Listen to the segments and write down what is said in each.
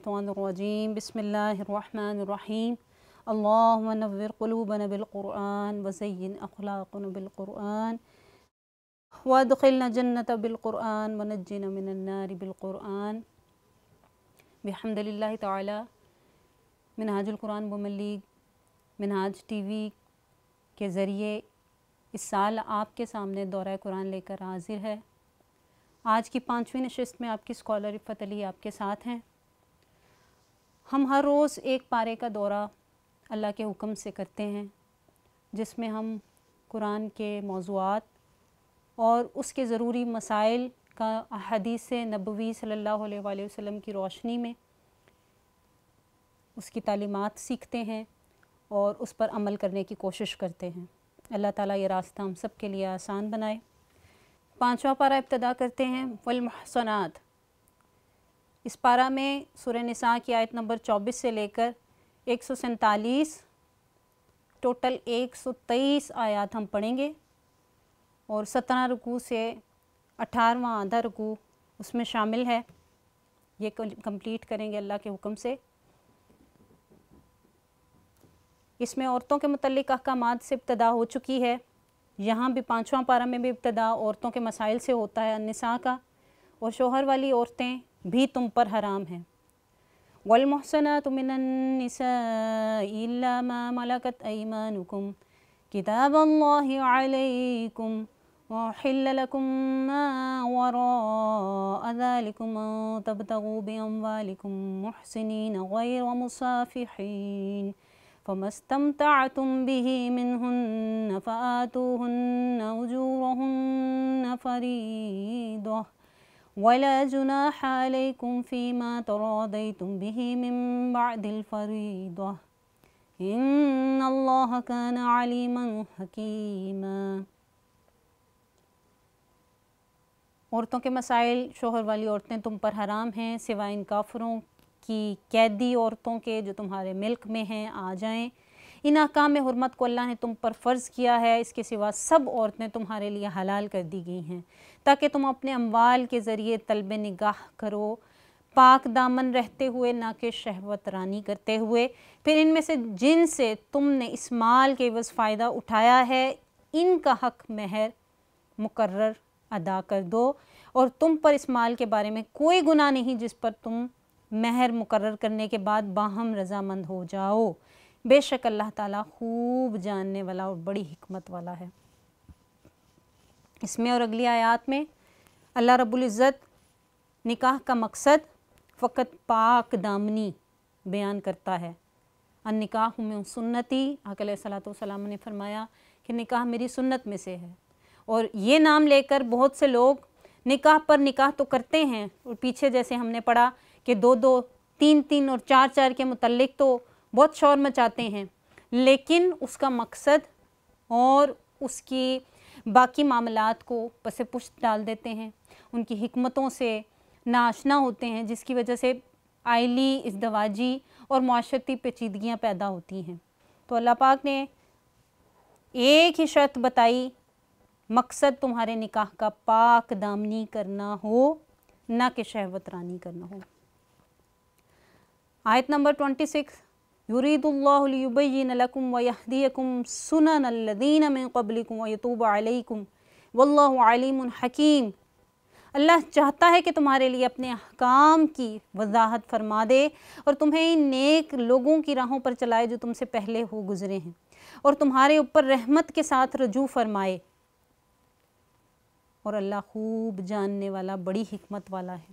मिनश्शैतानिर्रजीम बिस्मिल्लाहिर्रहमानिर्रहीम अल्लाहुम्मा नव्विर क़ुलूबना बिलक़ुरआन वज़य्यिन अख़लाक़ना बिलक़ुरआन वअदख़िलना जन्नता बिलक़ुरआन वनज्जिना मिनन्नारि बिलक़ुरआन बिहम्दिल्लाहि तआला। Minhajul Quran women league Minhaj TV के ज़रिए इस साल आपके सामने दौरा कुरान लेकर हाजिर है। आज की 5वीं नशिस्त में आपकी स्कॉलर इफ़त अली आपके साथ हैं। हम हर रोज़ एक पारे का दौरा अल्लाह के हुक्म से करते हैं, जिसमें हम कुरान के मौज़ूआत और उसके ज़रूरी मसाइल का हदीस नबवी सल्लल्लाहु अलैहि वसल्लम की रोशनी में उसकी तालीमात सीखते हैं और उस पर अमल करने की कोशिश करते हैं। अल्लाह ताला ये रास्ता हम सब के लिए आसान बनाए। 5वां पारा इब्तिदा करते हैं वल मुहसनात। इस पारा में सूरह निसा की आयत नंबर 24 से लेकर 147 टोटल 123 आयत हम पढ़ेंगे और 17 रुकू से 18वां आधा रुकू उसमें शामिल है। ये कंप्लीट करेंगे अल्लाह के हुक्म से। इसमें औरतों के मुतल्लिक़ अहकामात से इब्तिदा हो चुकी है। यहाँ भी 5वां पारा में भी इब्तिदा औरतों के मसाइल से होता है अन्निसा का, और शोहर वाली औरतें भी तुम पर हराम हैं। वल मुहसनातु मिनन निसाइ इल्ला मा मलकत अयमानुकुम किताबल्लाहि अलैकुम व उहिल्ला लकुम मा वराअ ज़ालिकुम तबतगू बिअम्वालिकुम मुहसिनीन गैर मुसाफिहीन फमस्तमतअतुम बिही मिनहुन्न फ़आतूहुन्न उजूरहुन्न फ़रीदह वला जुनाह अलैकुम फ़ीमा तरादैतुम बिही मिन बअदिल फ़रीदह इन्नल्लाह कान अलीमन हकीमा। औरतों के मसाइल। शोहर वाली औरतें तुम पर हराम हैं सिवाय इन काफिरों की कैदी औरतों के जो तुम्हारे मिल्क में हैं आ जाएं। इन अहकाम में हुर्मत को अल्लाह ने तुम पर फ़र्ज़ किया है। इसके सिवा सब औरतें तुम्हारे लिए हलाल कर दी गई हैं ताकि तुम अपने अम्वाल के ज़रिए तलब निगाह करो, पाक दामन रहते हुए, ना कि शहवत रानी करते हुए। फिर इनमें से जिनसे तुमने इस माल के एवज़ फ़ायदा उठाया है, इनका हक़ महर मुकर्रर अदा कर दो, और तुम पर इस माल के बारे में कोई गुनाह नहीं जिस पर तुम महर मुकर्रर करने के बाद बाहम रज़ामंद हो जाओ। बेशक अल्लाह ताला खूब जानने वाला और बड़ी हिकमत वाला है। इसमें और अगली आयत में अल्लाह रब्बुल इज़्ज़त निकाह का मकसद फ़कत पाक दामनी बयान करता है। अन निकाह में सुन्नती, आका अलैहिस्सलातु वस्सलाम ने फरमाया कि निकाह मेरी सुन्नत में से है। और ये नाम लेकर बहुत से लोग निकाह पर निकाह तो करते हैं, और पीछे जैसे हमने पढ़ा कि 2-2, 3-3 और 4-4 के मुतल्लिक़ तो बहुत शोर मचाते हैं, लेकिन उसका मकसद और उसकी बाकी मामलात को पसे पुश्त डाल देते हैं, उनकी हिकमतों से नाआशना होते हैं, जिसकी वजह से आइली इज़्दवाजी और माशरती पेचीदगियाँ पैदा होती हैं। तो अल्लाह पाक ने एक ही शर्त बताई, मकसद तुम्हारे निकाह का पाक दामनी करना हो, ना कि शहवत रानी करना हो। आयत नंबर 26 युरीदुल्लाहु लियुबय्यिन लकुम व यहदियकुम सुननल्लज़ीना मिन क़ब्लिकुम व यतूब अलैकुम वल्लाहु अलीमुन हकीम। अल्लाह चाहता है कि तुम्हारे लिए अपने अहकाम की वजाहत फरमा दे और तुम्हें इन नेक लोगों की राहों पर चलाए जो तुमसे पहले हो गुज़रे हैं, और तुम्हारे ऊपर रहमत के साथ रजू फरमाए। और अल्लाह खूब जानने वाला, बड़ी हिकमत वाला है।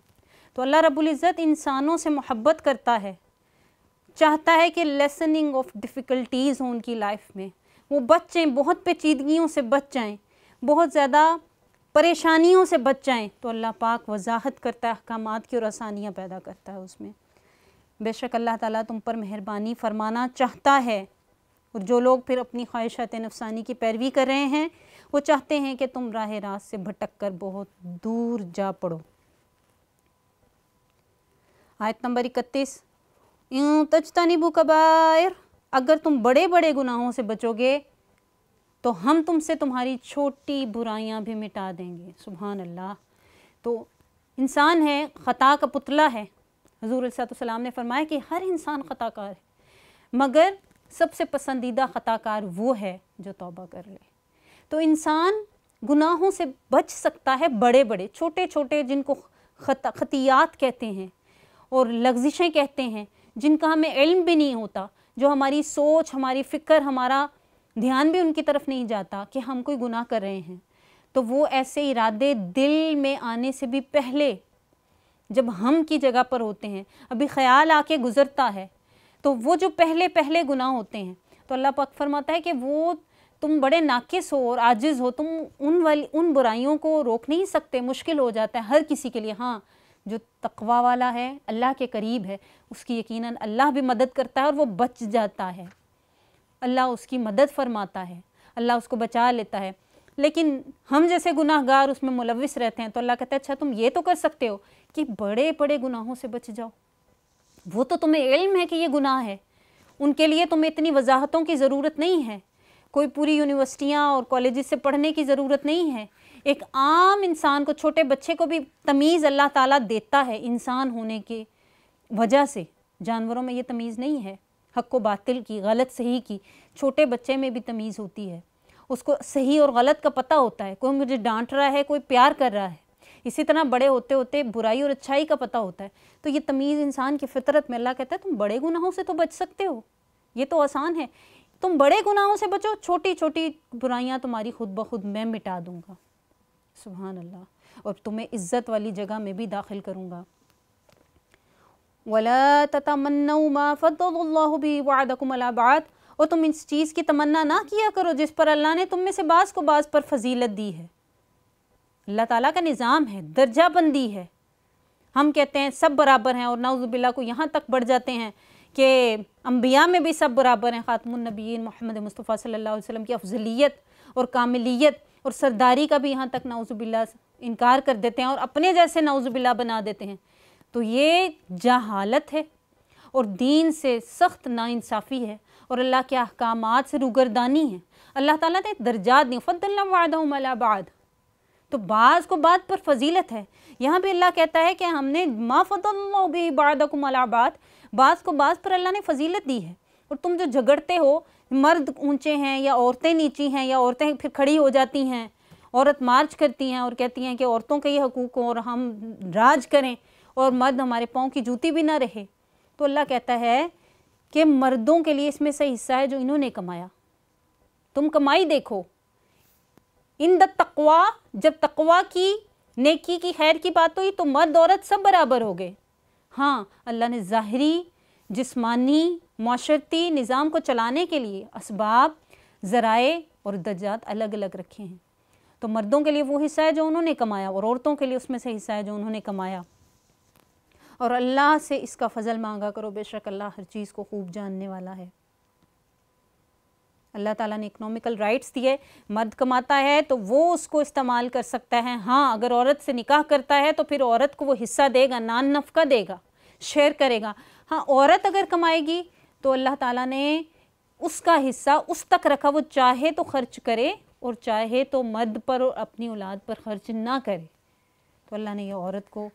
तो अल्लाह रब्बुल इज़्ज़त इंसानों से मोहब्बत करता है, चाहता है कि लेसनिंग ऑफ डिफ़िकल्टीज़ हो उनकी लाइफ में, वो बच जाएँ, बहुत पेचीदगियों से बच जाएँ, बहुत ज़्यादा परेशानियों से बच जाएँ। तो अल्लाह पाक वजाहत करता है अहकामात की और आसानियाँ पैदा करता है उसमें। बेशक अल्लाह ताला तुम पर मेहरबानी फरमाना चाहता है, और जो लोग फिर अपनी ख्वाहिशात नफसानी की पैरवी कर रहे हैं, वो चाहते हैं कि तुम राह रास्त से भटक कर बहुत दूर जा पड़ो। आयत नंबर 31 इन तज्तनिबू कबाइर, अगर तुम बड़े बड़े गुनाहों से बचोगे तो हम तुमसे तुम्हारी छोटी बुराइयां भी मिटा देंगे। सुभान अल्लाह। तो इंसान है, ख़ता का पुतला है, हुज़ूर अलैहिस्सलाम ने फरमाया कि हर इंसान ख़ताकार है, मगर सबसे पसंदीदा ख़ताकार वो है जो तौबा कर ले। तो इंसान गुनाहों से बच सकता है, बड़े बड़े, छोटे छोटे जिनको खतियात कहते हैं और लग़ज़िशें कहते हैं, जिनका हमें इल्म भी नहीं होता, जो हमारी सोच, हमारी फ़िक्र, हमारा ध्यान भी उनकी तरफ नहीं जाता कि हम कोई गुनाह कर रहे हैं। तो वो ऐसे इरादे दिल में आने से भी पहले, जब हम की जगह पर होते हैं, अभी ख़याल आके गुज़रता है, तो वो जो पहले पहले गुनाह होते हैं, तो अल्लाह पाक फरमाता है कि वो तुम बड़े नाकिस हो और आजिज़ हो, तुम उन बुराइयों को रोक नहीं सकते, मुश्किल हो जाता है हर किसी के लिए। हाँ, जो तक़वा वाला है, अल्लाह के करीब है, उसकी यकीनन अल्लाह भी मदद करता है और वो बच जाता है, अल्लाह उसकी मदद फरमाता है, अल्लाह उसको बचा लेता है। लेकिन हम जैसे गुनाहगार उसमें मुलव्विस रहते हैं, तो अल्लाह कहता है अच्छा तुम ये तो कर सकते हो कि बड़े बड़े गुनाहों से बच जाओ, वो तो तुम्हें इल्म है कि ये गुनाह है, उनके लिए तुम्हें इतनी वजाहतों की ज़रूरत नहीं है, कोई पूरी यूनिवर्सिटियाँ और कॉलेजेस से पढ़ने की ज़रूरत नहीं है। एक आम इंसान को, छोटे बच्चे को भी तमीज़ अल्लाह ताला देता है इंसान होने के वजह से। जानवरों में ये तमीज़ नहीं है, हक़ व बातिल की, गलत सही की, छोटे बच्चे में भी तमीज़ होती है, उसको सही और गलत का पता होता है, कोई मुझे डांट रहा है, कोई प्यार कर रहा है। इसी तरह बड़े होते होते बुराई और अच्छाई का पता होता है। तो ये तमीज़ इंसान की फितरत में, अल्लाह कहता है तुम बड़े गुनाहों से तो बच सकते हो, ये तो आसान है, तुम बड़े गुनाहों से बचो, छोटी छोटी बुराइयाँ तुम्हारी खुद ब खुद मैं मिटा दूँगा, सुभान अल्लाह, और तुम्हें इज़्ज़त वाली जगह में भी दाखिल करूँगा। वला ततमन्नौ मा फद्दलल्लाहु बिही बअदकुम अला बअद, और तुम इस चीज़ की तमन्ना ना किया करो जिस पर अल्लाह ने तुम में से बाज़ को बाज़ पर फजीलत दी है। अल्लाह ताला का निज़ाम है, दर्जा बंदी है। हम कहते हैं सब बराबर हैं और नाउज़ुबिल्लाह को यहाँ तक बढ़ जाते हैं कि अंबिया में भी सब बराबर हैं। ख़ातमुन नबिय्यीन मोहम्मद मुस्तफ़ा सल्लल्लाहु अलैहि वसल्लम की अफजलियत और कामिलियत और सरदारी का भी यहाँ तक नाउज़ुबिल्लाह इनकार कर देते हैं और अपने जैसे नाउज़ुबिल्लाह बना देते हैं। तो ये जहालत है और दीन से सख्त नाइंसाफ़ी है और अल्लाह के अहकामात से रूगरदानी है। अल्लाह ताला ने दर्जात दी, फ़द्दलना बअदहुम अला बअद, तो बाज़ को बात पर फजीलत है। यहाँ भी अल्लाह कहता है कि हमने मा फ़द्दलल्लाहु बिही बअदकुम अला बअद, बाज़ को बाज़ पर अल्लाह ने फजीलत दी है। और तुम जो झगड़ते हो, मर्द ऊंचे हैं या औरतें नीची हैं, या औरतें फिर खड़ी हो जाती हैं, औरत मार्च करती हैं और कहती हैं कि औरतों के ये हकूक़ हो और हम राज करें और मर्द हमारे पाँव की जूती भी ना रहे, तो अल्लाह कहता है कि मर्दों के लिए इसमें से हिस्सा है जो इन्होंने कमाया, तुम कमाई देखो। इन द तक़वा, जब तक़वा की, नेकी की, खैर की बात हुई तो मर्द औरत सब बराबर हो गए। हाँ, अल्लाह ने ज़ाहिरी, जिस्मानी, माशरती निज़ाम को चलाने के लिए असबाब, ज़राए और दर्जात अलग अलग रखे हैं। तो मर्दों के लिए वो हिस्सा है जो उन्होंने कमाया और औरतों के लिए उसमें से हिस्सा है जो उन्होंने कमाया। और अल्लाह से इसका फ़ज़ल मांगा करो, बेशक अल्लाह हर चीज़ को खूब जानने वाला है। अल्लाह ताला ने इकोनॉमिकल राइट्स दिए, मर्द कमाता है तो वो उसको इस्तेमाल कर सकता है। हाँ, अगर औरत से निकाह करता है तो फिर औरत को वो हिस्सा देगा, नान नफ़का देगा, शेयर करेगा। हाँ, औरत अगर कमाएगी तो अल्लाह ताला ने उसका हिस्सा उस तक रखा, वो चाहे तो खर्च करे और चाहे तो मर्द पर और अपनी औलाद पर खर्च ना करे। तो अल्लाह ने ये औरत को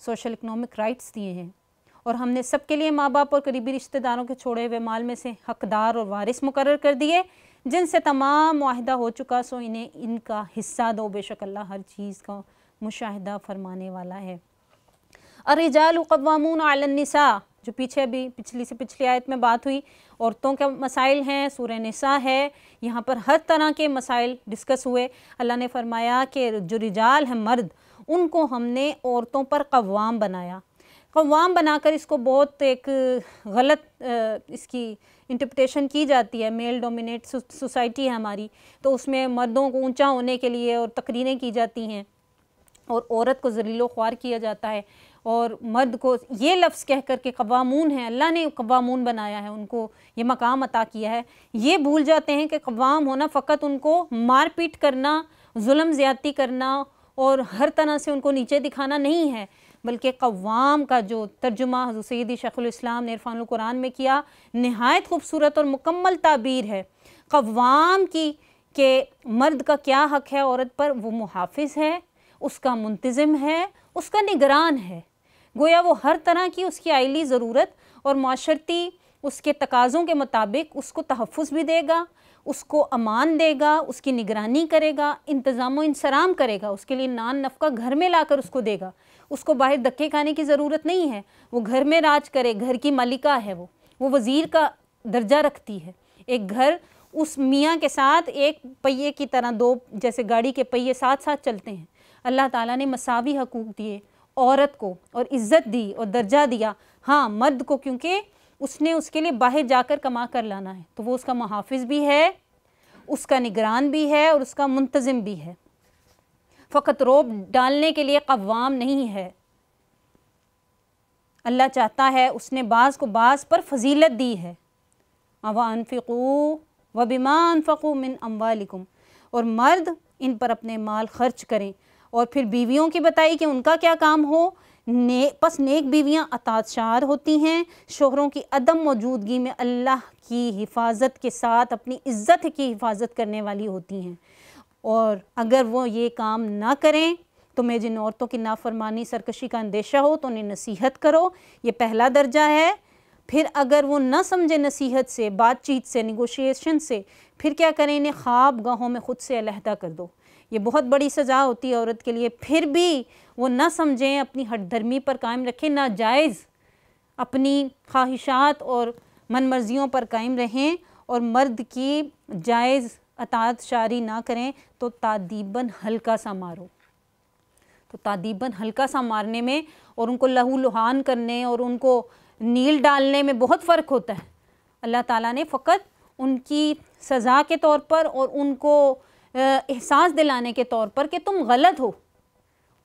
सोशल इकनॉमिक राइट्स दिए हैं और हमने सबके लिए माँ बाप और करीबी रिश्तेदारों के छोड़े हुए माल में से हकदार और वारिस मुकर्रर कर दिए, जिनसे तमाम मुआहिदा हो चुका, सो इन्हें इनका हिस्सा दो, बेशक अल्लाह हर चीज़ का मुशाहिदा फरमाने वाला है। अर्रिजालु क़व्वामून अलन निसा, जो पीछे अभी पिछली से पिछली आयत में बात हुई, औरतों के मसाइल हैं, सूरह निसा है, यहाँ पर हर तरह के मसाइल डिस्कस हुए। अल्लाह ने फरमाया कि जो रिजाल हैं, मर्द, उनको हमने औरतों पर क़व्वाम बनाया। क़व्वाम बनाकर इसको बहुत एक गलत इसकी इंटरप्रिटेशन की जाती है। मेल डोमिनेट सोसाइटी है हमारी, तो उसमें मर्दों को ऊंचा होने के लिए और तकरीरें की जाती हैं और औरत को ज़लीलो ख्वार किया जाता है और मर्द को ये लफ्ज़ कह कर के क़व्वामून है, अल्लाह ने क़व्वामून बनाया है, उनको ये मकाम अता किया है। ये भूल जाते हैं कि क़व्वाम होना फ़कत उनको मार पीट करना, जुल्म ज़्यादती करना और हर तरह से उनको नीचे दिखाना नहीं है, बल्कि क़व्वाम का जो तर्जुमा हज़रत सय्यदी शेखुल इस्लाम ने इरफ़ानुल कुरान में किया, नहायत खूबसूरत और मुकम्मल ताबीर है क़व्वाम की, कि मर्द का क्या हक़ है औरत पर। वो मुहाफ़िज़ है, उसका मुंतज़िम है, उसका निगरान है। गोया वो हर तरह की उसकी आइली ज़रूरत और माशरती उसके तकाज़ों के मुताबिक उसको तहफ़्फ़ुज़ भी देगा, उसको अमान देगा, उसकी निगरानी करेगा, इंतज़ाम व इंसराम करेगा, उसके लिए नान नफ़का घर में लाकर उसको देगा। उसको बाहर धक्के खाने की ज़रूरत नहीं है, वो घर में राज करे, घर की मालिका है, वो वज़ीर का दर्जा रखती है। एक घर उस मियाँ के साथ एक पहिए की तरह, दो जैसे गाड़ी के पहिए साथ साथ चलते हैं। अल्लाह ताला ने मसावी हकूक़ दिए औरत को और इज़्ज़त दी और दर्जा दिया, हाँ मर्द को, क्योंकि उसने उसके लिए बाहर जाकर कमा कर लाना है, तो वो उसका मुहाफ़िज़ भी है, उसका निगरान भी है और उसका मुंतज़िम भी है। फ़कत रोब डालने के लिए क़व्वाम नहीं है। अल्लाह चाहता है, उसने बाज़ को बाज़ पर फजीलत दी है। व अनफ़िक़ू व बिमा अनफ़क़ू मिन अम्वालिकुम, और मर्द इन पर अपने माल खर्च करें। और फिर बीवियों की बताई कि उनका क्या काम हो, बस नेक बीवियाँ अताशार होती हैं, शोहरों की अदम मौजूदगी में अल्लाह की हिफाजत के साथ अपनी इज़्ज़त की हिफाजत करने वाली होती हैं। और अगर वो ये काम ना करें, तुम्हें जिन औरतों की नाफरमानी सरकशी का अंदेशा हो तो उन्हें नसीहत करो, ये पहला दर्जा है। फिर अगर वो ना समझे नसीहत से, बातचीत से, निगोशिएशन से, फिर क्या करें, इन्हें ख्वाब गाहों में ख़ुद से अलहदा कर दो। ये बहुत बड़ी सज़ा होती है औरत के लिए। फिर भी वो ना समझें, अपनी हठधर्मी पर कायम रखें, नाजायज़ अपनी ख्वाहिशात और मन मर्जियों पर कायम रहें और मर्द की जायज़ अताअत शारी ना करें, तो तादीबन हल्का सा मारो। तो तादीबन हल्का सा मारने में और उनको लहू लुहान करने और उनको नील डालने में बहुत फ़र्क होता है। अल्लाह ताला ने फ़कत उनकी सज़ा के तौर पर और उनको एहसास दिलाने के तौर पर कि तुम गलत हो,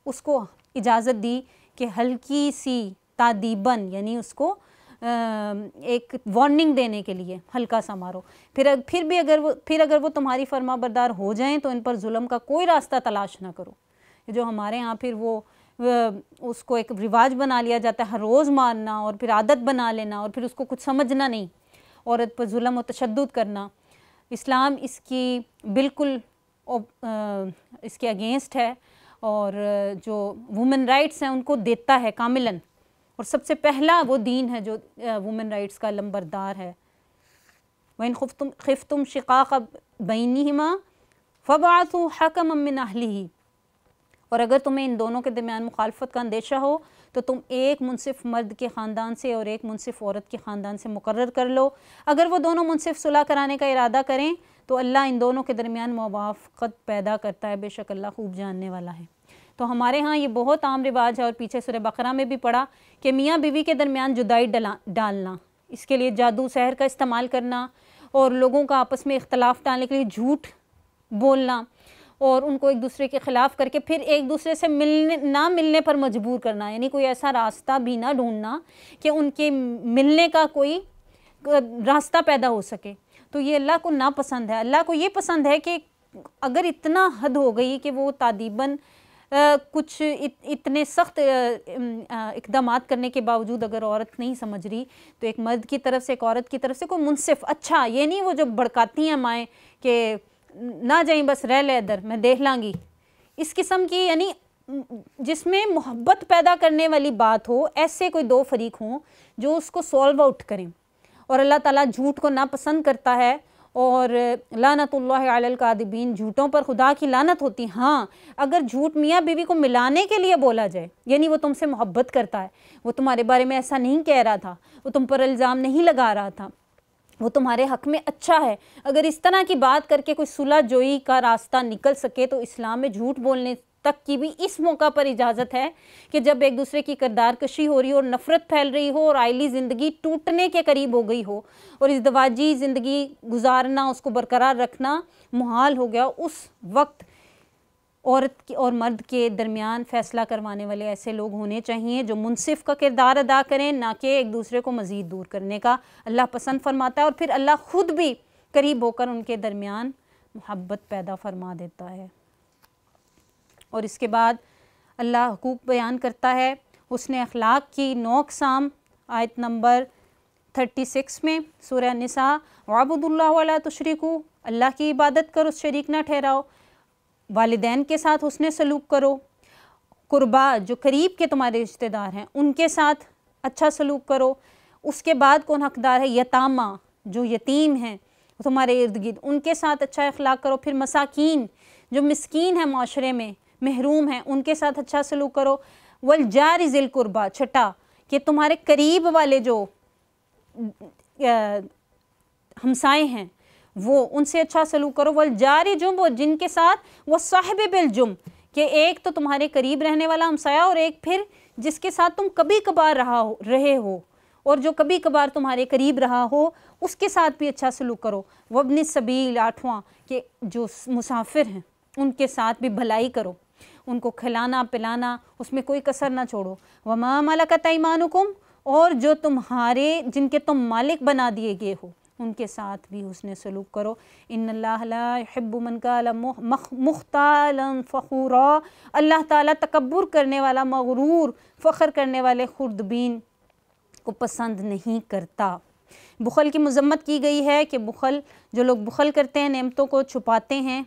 उसको इजाज़त दी कि हल्की सी तादीबन, यानी उसको एक वार्निंग देने के लिए हल्का सा मारो। फिर भी अगर वो तुम्हारी फरमा बरदार हो जाएं तो इन पर जुल्म का कोई रास्ता तलाश ना करो। जो हमारे यहाँ फिर वो उसको एक रिवाज बना लिया जाता है, हर रोज़ मारना और फिर आदत बना लेना और फिर उसको कुछ समझना नहीं, औरत पर जुल्म और तशद्दुद करना। इस्लाम इसकी बिल्कुल इसके अगेंस्ट है और जो वुमेन राइट्स हैं उनको देता है कामिलन। और सबसे पहला वो दीन है जो वुमेन राइट्स का लंबरदार है। वइन खिफ्तुम शिकाक बैनिहिमा फबअसू हकमम मिन अहलिही, और अगर तुम्हें इन दोनों के दरमियान मुखालफत का अंदेशा हो तो तुम एक मुनसिफ मर्द के ख़ानदान से और एक मुनसिफ औरत के ख़ानदान से मुकर्रर कर लो। अगर वो दोनों मुनसिफ सुलह कराने का इरादा करें तो अल्लाह इन दोनों के दरमियान मुवाफ़क़त पैदा करता है, बेशक अल्लाह खूब जानने वाला है। तो हमारे यहाँ ये बहुत आम रिवाज है और पीछे सूरह बकरा में भी पढ़ा कि मियाँ बीवी के दरमियान जुदाई डालना, इसके लिए जादू सहर का इस्तेमाल करना और लोगों का आपस में इख्तलाफ डालने के लिए झूठ बोलना और उनको एक दूसरे के ख़िलाफ़ करके फिर एक दूसरे से ना मिलने पर मजबूर करना, यानी कोई ऐसा रास्ता भी ना ढूंढना कि उनके मिलने का कोई रास्ता पैदा हो सके। तो ये अल्लाह को नापसंद है। अल्लाह को ये पसंद है कि अगर इतना हद हो गई कि वो तादीबन कुछ इतने सख्त इक़दामात करने के बावजूद अगर औरत नहीं समझ रही, तो एक मर्द की तरफ से, एक औरत की तरफ से कोई मुनसिफ, अच्छा ये नहीं वो जो भड़काती हैं माएँ कि ना जाएं, बस रह ले इधर, मैं देख लांगी, इस किस्म की, यानी जिसमें मोहब्बत पैदा करने वाली बात हो, ऐसे कोई दो फरीक हों जो उसको सॉल्व आउट करें। और अल्लाह ताला झूठ को नापसंद करता है और लानतुल्लाहि अलल कादिबीन, झूठों पर खुदा की लानत होती। हाँ, अगर झूठ मियाँ बीवी को मिलाने के लिए बोला जाए, यानी वो तुमसे मोहब्बत करता है, वो तुम्हारे बारे में ऐसा नहीं कह रहा था, वो तुम पर इल्ज़ाम नहीं लगा रहा था, वो तुम्हारे हक़ में अच्छा है, अगर इस तरह की बात करके कोई सुलह जोई का रास्ता निकल सके तो इस्लाम में झूठ बोलने तक की भी इस मौका पर इजाज़त है कि जब एक दूसरे की किरदार कशी हो रही हो और नफ़रत फैल रही हो और आइली ज़िंदगी टूटने के करीब हो गई हो और इज़्दिवाजी ज़िंदगी गुजारना, उसको बरकरार रखना मुहाल हो गया, उस वक्त औरत की और मर्द के दरमियान फ़ैसला करवाने वाले ऐसे लोग होने चाहिए जो मुनसिफ का किरदार अदा करें, ना कि एक दूसरे को मज़ीद दूर करने का। अल्लाह पसंद फरमाता है और फिर अल्लाह ख़ुद भी करीब होकर उनके दरमियान मोहब्बत पैदा फरमा देता है। और इसके बाद अल्लाह हुकूक बयान करता है, उसने अखलाक की 9 अक़साम, आयत नंबर 36 में सूरह निसा, वअबुदुल्लाह वला तुशरिकू, अल्लाह की इबादत करो, शरीक ना ठहराओ, वालिदैन के साथ हुस्ने सलूक करो, कुर्बा, जो करीब के तुम्हारे रिश्तेदार हैं, उनके साथ अच्छा सलूक करो। उसके बाद कौन हकदार है? यतामा, जो यतीम हैं तुम्हारे इर्द गिर्द, उनके साथ अच्छा अखलाक करो। फिर मसाकीन, जो मिस्कीन है माशरे में, महरूम हैं, उनके साथ अच्छा सलूक करो। वल जारि ज़िल कुर्बा, छठा कि तुम्हारे करीब वाले जो हमसाए हैं वो, उनसे अच्छा सलूक करो। वल जारि जुम, वो जिनके साथ, वो साहिब बिल जुम, कि एक तो तुम्हारे करीब रहने वाला हमसाया और एक फिर जिसके साथ तुम कभी कभार रहे हो और जो कभी कभार तुम्हारे करीब रहा हो, उसके साथ भी अच्छा सलूक करो। वब्न सबील, आठवां कि जो मुसाफिर हैं उनके साथ भी भलाई करो, उनको खिलाना पिलाना, उसमें कोई कसर ना छोड़ो। वमा मलकत ऐमानुकुम, और जो तुम्हारे, जिनके तुम मालिक बना दिए गए हो, उनके साथ भी हुस्न सलूक करो। इन्नल्लाह ला युहिब्बु मन कान मुख्तालन फ़खूरा, अल्लाह ताला तकब्बुर करने वाला, मगरूर, फ़ख्र करने वाले खुर्दबीन को पसंद नहीं करता। बुखल की मज़म्मत की गई है कि बुखल, जो लोग बुखल करते हैं, नेमतों को छुपाते हैं,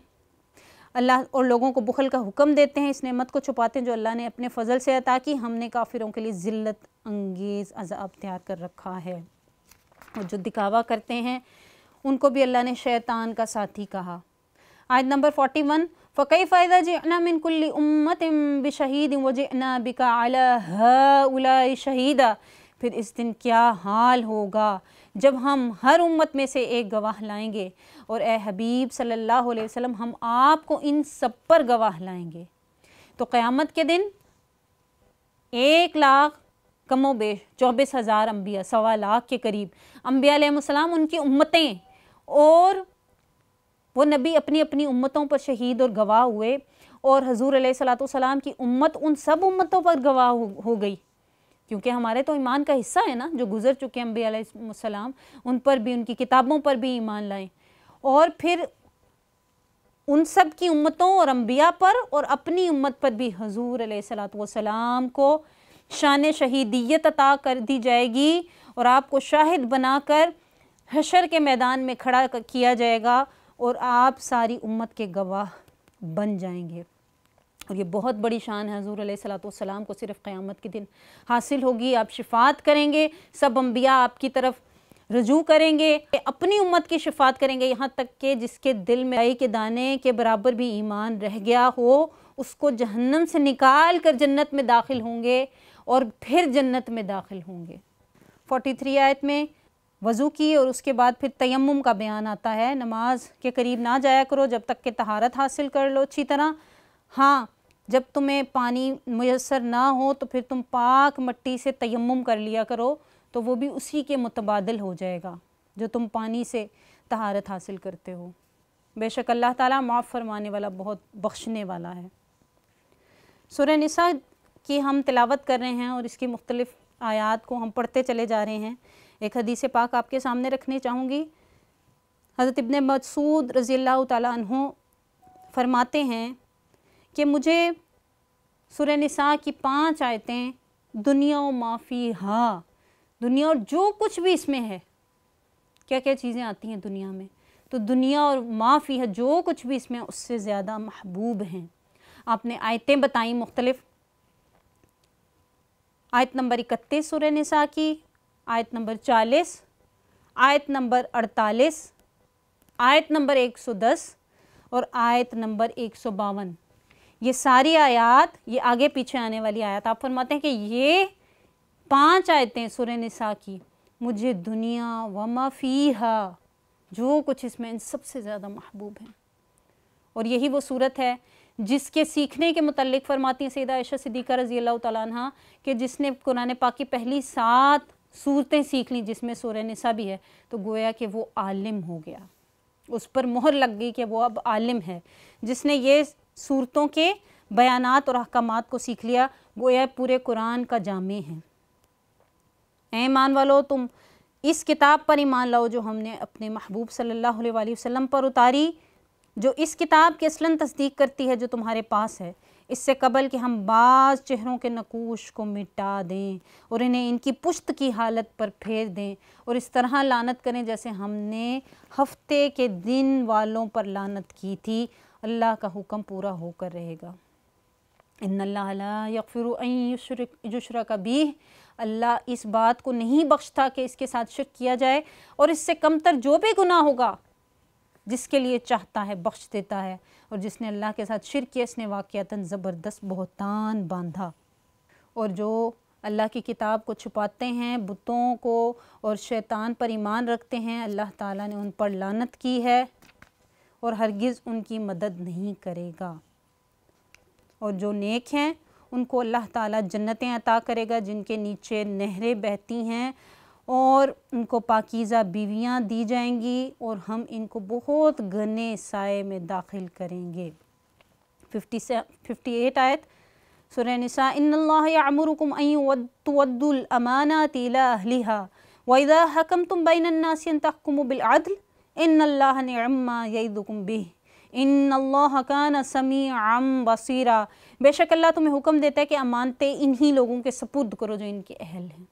अल्लाह और लोगों को बुखल का हुक्म देते हैं, इस नेमत को छुपाते हैं जो अल्लाह ने अपने फ़ज़ल से अता की, हमने काफिरों के लिए ज़िल्लत अंगेज़ अज़ाब तैयार कर रखा है। और जो दिखावा करते हैं उनको भी अल्लाह ने शैतान का साथी कहा। आयत नंबर 41, फ़कैफ़ इज़ा जिअना मिन कुल्ली उम्मतिन बिशहीदिन व जिअना बिका अला हाउलाई शहीदा, फिर इस दिन क्या हाल होगा जब हम हर उम्मत में से एक गवाह लाएंगे, और ए हबीब सल्लल्लाहु अलैहि वसल्लम, हम आपको इन सब पर गवाह लाएंगे। तो क़यामत के दिन 1 लाख कमो बेश 24,000 अम्बिया, 1.25 लाख के करीब अम्बिया अलैहिस्सलाम, उनकी उम्मतें, और वो नबी अपनी अपनी उम्मतों पर शहीद और गवाह हुए, और हजूर अलैहिस्सलाम की उम्मत उन सब उम्मतों पर गवाह हो गई, क्योंकि हमारे तो ईमान का हिस्सा है ना, जो गुजर चुके हैं अम्बिया अलैहिस्सलाम, उन पर भी, उनकी किताबों पर भी ईमान लाएं, और फिर उन सब की उम्मतों और अम्बिया पर और अपनी उम्मत पर भी हजूर अलैहिस्सलाम को शान शहीदियत अता कर दी जाएगी, और आपको शाहिद बनाकर हशर के मैदान में खड़ा किया जाएगा, और आप सारी उम्मत के गवाह बन जाएंगे। और ये बहुत बड़ी शान है हजूर अलैहिस्सलाम को सिर्फ़ क़यामत के दिन हासिल होगी। आप शिफ़ात करेंगे, सब अम्बिया आपकी तरफ रजू करेंगे, अपनी उम्मत की शिफ़ात करेंगे, यहाँ तक कि जिसके दिल में राई के दाने के बराबर भी ईमान रह गया हो, उसको जहन्नम से निकाल कर जन्नत में दाखिल होंगे, और फिर जन्नत में दाखिल होंगे। 43 आयत में वज़ू की और उसके बाद फिर तयम्मुम का बयान आता है। नमाज के करीब ना जाया करो जब तक कि तहारत हासिल कर लो अच्छी तरह। हाँ, जब तुम्हें पानी मुयस्सर ना हो तो फिर तुम पाक मट्टी से तयम्मुम कर लिया करो, तो वो भी उसी के मुतबादिल हो जाएगा जो तुम पानी से तहारत हासिल करते हो। बेशक अल्लाह ताला माफ़ फरमाने वाला, बहुत बख्शने वाला है। सूरह निसा की हम तिलावत कर रहे हैं और इसकी मुख्तलिफ़ आयात को हम पढ़ते चले जा रहे हैं। एक हदीस पाक आपके सामने रखनी चाहूँगी। हज़रत इब्ने मसूद रज़ियल्लाहु ताला अन्हु फरमाते हैं कि मुझे सूरह निसा की 5 आयतें, दुनिया व माफ़ी हा, दुनिया और जो कुछ भी इसमें है, क्या क्या चीज़ें आती हैं दुनिया में, तो दुनिया और माफ़ी है, जो कुछ भी इसमें, उससे ज़्यादा महबूब हैं। आपने आयतें बताई मुख्तलिफ़। आयत नंबर 31 सूरह निसा की, आयत नंबर 40, आयत नंबर 48, आयत नंबर 110 और आयत नंबर 152। ये सारी आयत, ये आगे पीछे आने वाली आयत, आप फरमाते हैं कि ये 5 आयतें सूरह निसा की मुझे दुनिया व मा फीहा, जो कुछ इसमें, इन सबसे ज़्यादा महबूब हैं। और यही वो सूरत है जिसके सीखने के मुतल्लिक फरमाती हैं सैयदा आयशा सिद्दीक़ा रज़ियल्लाहु तआला अन्हा कि जिसने कुरान पाक की पहली 7 सूरतें सीख ली, जिसमें सूरह निसा भी है, तो गोया कि वो आलिम हो गया, उस पर मोहर लग गई कि वो अब आलिम है। जिसने ये सूरतों के बयानात और अहकामात को सीख लिया, गोया पूरे कुरान का जामे है। ऐ ईमान वालो, तुम इस किताब पर ईमान लाओ जो हमने अपने महबूब सल्लल्लाहु अलैहि वसल्लम पर उतारी, जो इस किताब की असलन तस्दीक करती है जो तुम्हारे पास है, इससे कबल कि हम बाज़ चेहरों के नकूश को मिटा दें और इन्हें इनकी पुश्त की हालत पर फेर दें, और इस तरह लानत करें जैसे हमने हफ्ते के दिन वालों पर लानत की थी। अल्लाह का हुक्म पूरा होकर रहेगा। इन्नल्लाह ला यग़फ़िरु अन युशरक बिही, अल्लाह इस बात को नहीं बख्शता कि इसके साथ शिर्क किया जाए, और इससे कमतर जो भी गुनाह होगा जिसके लिए चाहता है बख्श देता है। और जिसने अल्लाह के साथ शिर्क किया इसने वाक़ियतन ज़बरदस्त बहतान बांधा। और जो अल्लाह की किताब को छुपाते हैं, बुतों को और शैतान पर ईमान रखते हैं, अल्लाह ताला ने उन पर लानत की है और हरगिज़ उनकी मदद नहीं करेगा। और जो नेक हैं उनको अल्लाह ताला जन्नतें अता करेगा जिनके नीचे नहरें बहती हैं, और उनको पाकीज़ा बीवियाँ दी जाएंगी, और हम इनको बहुत घने साए में दाखिल करेंगे। 58 आयत सूरह निसा, इन्नल्लाह यअमुरुकुम अन तुअद्दुल अमानाति इला अहलिहा व इज़ा हकमतुम बैनन नासि अन तहकुमु बिल अद्ल इन्नल्लाह निअम्मा यइदुकुम बिही इन्नल्लाह काना समीअन बसीरा। बेशक अल्लाह तुम्हें हुक्म देता है कि अमानतें इन्हीं लोगों के सपुर्द करो जो इनके अहल हैं,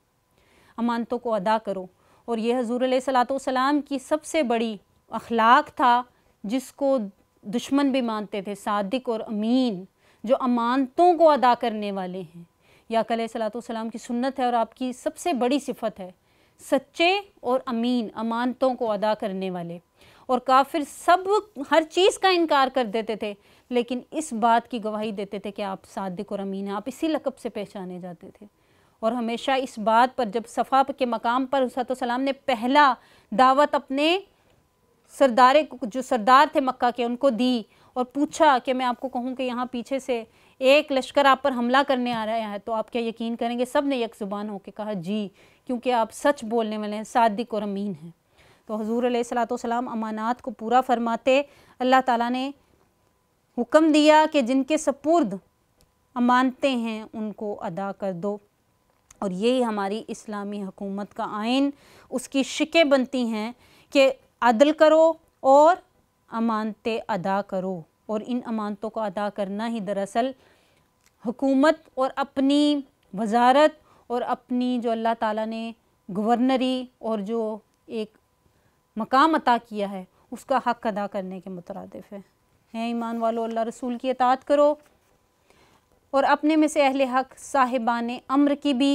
अमानतों को अदा करो। और ये हज़ूर अलैहिस्सलाम की सबसे बड़ी अखलाक था जिसको दुश्मन भी मानते थे, सादिक और अमीन, जो अमानतों को अदा करने वाले हैं। या अलैहिस्सलाम की सुन्नत है और आपकी सबसे बड़ी सिफत है, सच्चे और अमीन, अमानतों को अदा करने वाले। और काफिर सब हर चीज़ का इनकार कर देते थे, लेकिन इस बात की गवाही देते थे कि आप सादिक और अमीन हैं, आप इसी लक़ब से पहचाने जाते थे। और हमेशा इस बात पर, जब सफ़ा के मकाम पर सलाम ने पहला दावत अपने जो सरदार थे मक्का के उनको दी और पूछा कि मैं आपको कहूँ कि यहाँ पीछे से एक लश्कर आप पर हमला करने आ रहा है तो आप क्या यकीन करेंगे? सब ने एक ज़ुबान होकर कहा जी, क्योंकि आप सच बोलने वाले हैं, सादिक और अमीन हैं। तो हुज़ूर अलैहिस्सलाम अमानात को पूरा फरमाते, अल्लाह ताला ने हुक्म दिया कि जिनके सपुर्द अमानतें हैं उनको अदा कर दो। और यही हमारी इस्लामी हुकूमत का आइन, उसकी शिकें बनती हैं कि अदल करो और अमानतें अदा करो। और इन अमानतों को अदा करना ही दरअसल हुकूमत और अपनी वजारत और अपनी जो अल्लाह ताला ने गवर्नरी और जो एक मकाम अता किया है उसका हक़ अदा करने के मुतरादिफ है। ईमान वालों, अल्लाह रसूल की इताअत करो और अपने में से अहले हक़ साहिबान अम्र की भी,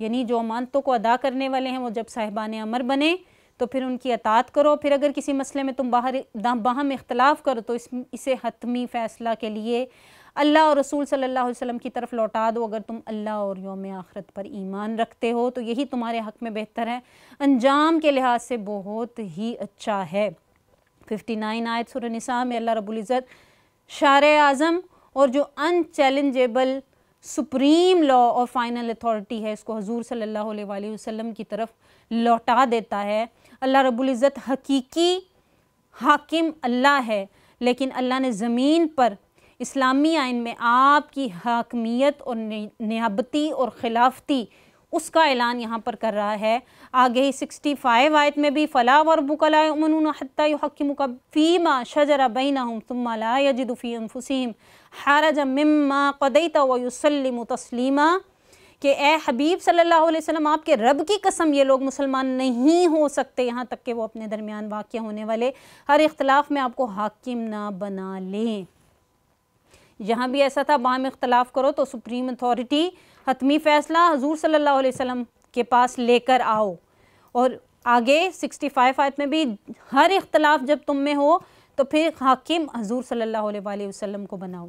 यानी जो अमानतों को अदा करने वाले हैं वो जब साहिबान अमर बने तो फिर उनकी अतात करो। फिर अगर किसी मसले में तुम बाहम इख्तलाफ करो तो इसे हतमी फ़ैसला के लिए अल्लाह और रसूल सल्लल्लाहु अलैहि वसल्लम की तरफ लौटा दो। अगर तुम अल्लाह और यौम आखिरत पर ईमान रखते हो तो यही तुम्हारे हक़ में बेहतर है, अंजाम के लिहाज से बहुत ही अच्छा है। 59 आयत सूरह निसा में अल्लाह रब्बुल इज़्ज़त शारे आज़म और जो अनचैलेंजेबल सुप्रीम लॉ और फाइनल अथॉरिटी है इसको हुज़ूर सल्लल्लाहु अलैहि वसल्लम की तरफ लौटा देता है। अल्लाह रब्बुल इज़्ज़त हकीकी हाकिम अल्लाह है, लेकिन अल्लाह ने ज़मीन पर इस्लामी आइन में आपकी हाकमियत और नियाबती और खिलाफती उसका ऐलान यहाँ पर कर रहा है। आगे ही 65 आयत में भी फ़ला वरब्बुका ला युमिनूना हत्ता युहक्किमुका फ़ीमा शजरा बैनहुम सुम्मा ला यजिदू फ़ी अनफुसिहिम हरजम मिम्मा क़दैता व युसल्लिमू तस्लीमा, कि ए हबीब सल्लल्लाहु अलैहि वसल्लम आपके रब की कसम ये लोग मुसलमान नहीं हो सकते यहाँ तक कि वो अपने दरमियान वाक़या होने वाले हर इख्तलाफ में आपको हाकिम ना बना लें। जहाँ भी ऐसा था बाहम इख्तलाफ करो तो सुप्रीम अथॉरिटी हतमी फ़ैसला हुज़ूर सल्लल्लाहु अलैहि वसल्लम के पास लेकर आओ। और आगे 65 आयत में भी हर इख्तलाफ जब तुम में हो तो फिर हाकिम हुज़ूर सल्लल्लाहु अलैहि वसल्लम को बनाओ।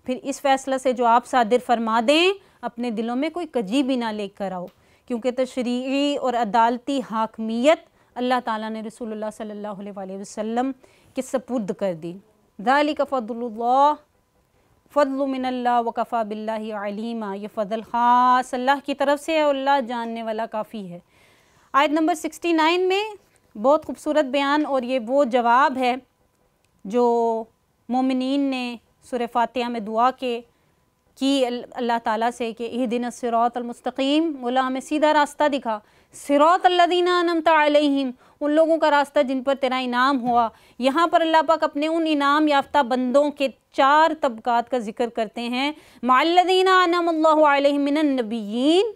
फिर इस फ़ैसला से जो आप सादिर फरमा दें अपने दिलों में कोई कजी भी ना लेकर आओ, क्योंकि तशरीई और अदालती हाकमियत अल्लाह ताला ने रसूलुल्लाह सल्लल्लाहु अलैहि वसल्लम के सपुर्द कर दी। ज़ालिका फ़ज़्लुल्लाह फ़ज़्लु मिनल्लाह व कफ़ा बिल्लाहि अलीमा, ये फ़ज़ल ख़ास अल्लाह की तरफ से है और अल्लाह जानने वाला काफ़ी है। आयत नंबर 69 में बहुत खूबसूरत बयान, और ये वो जवाब है जो मोमिनीन ने सूरह फ़ातिहा में दुआ की अल्लाह ताला से कि इहदिनस सिरातल मुस्तक़ीम, मौला हमें सीधा रास्ता दिखा, सिरातल लज़ीना अनअमता अलैहिम, उन लोगों का रास्ता जिन पर तेरा इनाम हुआ। यहाँ पर अल्लाह पाक अपने उन इनाम याफ्ता बंदों के 4 तबकात का जिक्र करते हैं। मअल्लज़ीना अनअमल्लाहु अलैहिम मिनन नबिय्यीन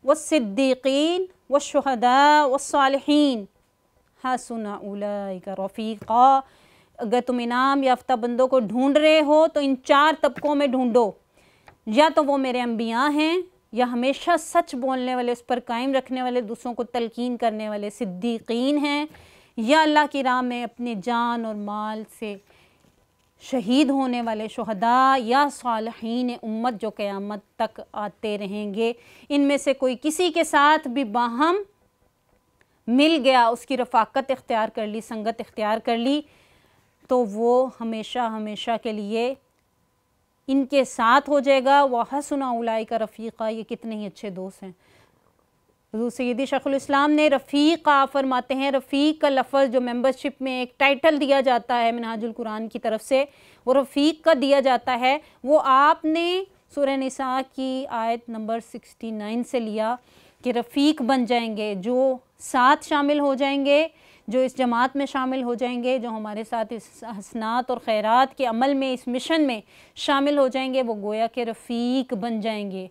वस्सिद्दीक़ीन वश्शुहदा वस्सालिहीन हसुना उलाइका रफ़ीक़ा। अगर तुम इनाम याफ्ता बंदों को ढूंढ रहे हो तो इन 4 तबकों में ढूंढो, या तो वो मेरे अंबिया हैं, या हमेशा सच बोलने वाले, उस पर कायम रखने वाले, दूसरों को तलकीन करने वाले सिद्दीकीन हैं, या अल्लाह की राह में अपने जान और माल से शहीद होने वाले शुहदा, या सालिहीन उम्मत जो क़यामत तक आते रहेंगे। इनमें से कोई किसी के साथ भी बाहम मिल गया, उसकी रफ़ाकत इख्तियार कर ली, संगत इख्तियार कर ली, तो वो हमेशा हमेशा के लिए इनके साथ हो जाएगा। व हसुना उलाइका रफ़ीक़ा, ये कितने ही अच्छे दोस्त हैं। हुज़ूर सय्यदी शेखुल इस्लाम ने रफ़ीक़ा फरमाते हैं, रफ़ीक़ का लफ़्ज़ जो मेंबरशिप में एक टाइटल दिया जाता है मिनहाजुल कुरान की तरफ से, वो रफ़ीक़ का दिया जाता है। वो आपने सूरह निसा की आयत नंबर 69 से लिया कि रफ़ीक़ बन जाएंगे, जो साथ शामिल हो जाएंगे, जो इस जमात में शामिल हो जाएंगे, जो हमारे साथ इस हसनात और खैरात के अमल में, इस मिशन में शामिल हो जाएंगे, वो गोया के रफ़ीक बन जाएंगे।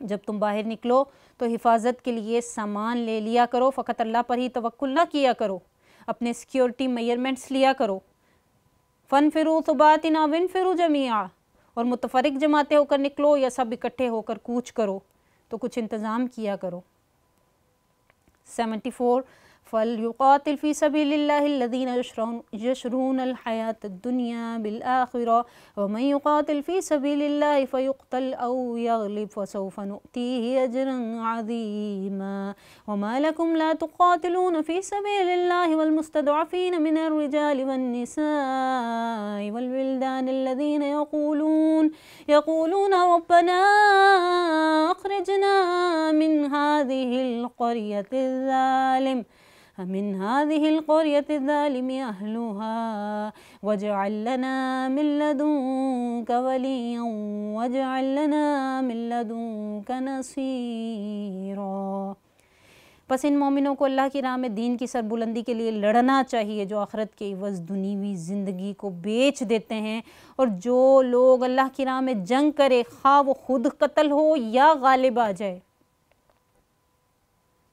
जब तुम बाहर निकलो तो हिफाजत के लिए सामान ले लिया करो, फ़कत अल्लाह पर ही तवक्कुल ना किया करो, अपने सिक्योरिटी मेजरमेंट्स लिया करो। फ़नफ़िरू सुबातिन अव इनफ़िरू जमीआ, और मुतफ़रिक़ जमातें होकर निकलो या सब इकट्ठे होकर कूच करो, तो कुछ इंतज़ाम किया करो। 74 फ़लयुक़ातिल फ़ी सबीलिल्लाहिल्लज़ीना यशरूनल हयातद दुनिया बिल आखिरा व मन युक़ातिल फ़ी सबीलिल्लाहि फ़युक़तल औ यग़लिब फ़सौफ़ नुअतीहि अजरन अज़ीमा व मा लकुम ला तुक़ातिलून फ़ी सबीलिल्लाहि वल मुस्तदअफ़ीन मिनर रिजालि वन निसाइ वल विल्दानिल्लज़ीना यक़ूलून रब्बना अख़रिजना मिन हाज़िहिल क़रयतिज़ ज़ालिम मिन हाज़िहिल क़रयतिज़ ज़ालिमि अहलुहा वजअल लना मिन लदुनका वलिय्यन वजअल लना मिन लदुनका नसीरा। बस इन मोमिनों को अल्लाह की राह में दीन की सरबुलंदी के लिए लड़ना चाहिए, जो आखिरत के इवज़ दुनियावी ज़िंदगी को बेच देते हैं। और जो लोग अल्लाह की राह में जंग करे, खा वो खुद कत्ल हो या गालिब आ जाए,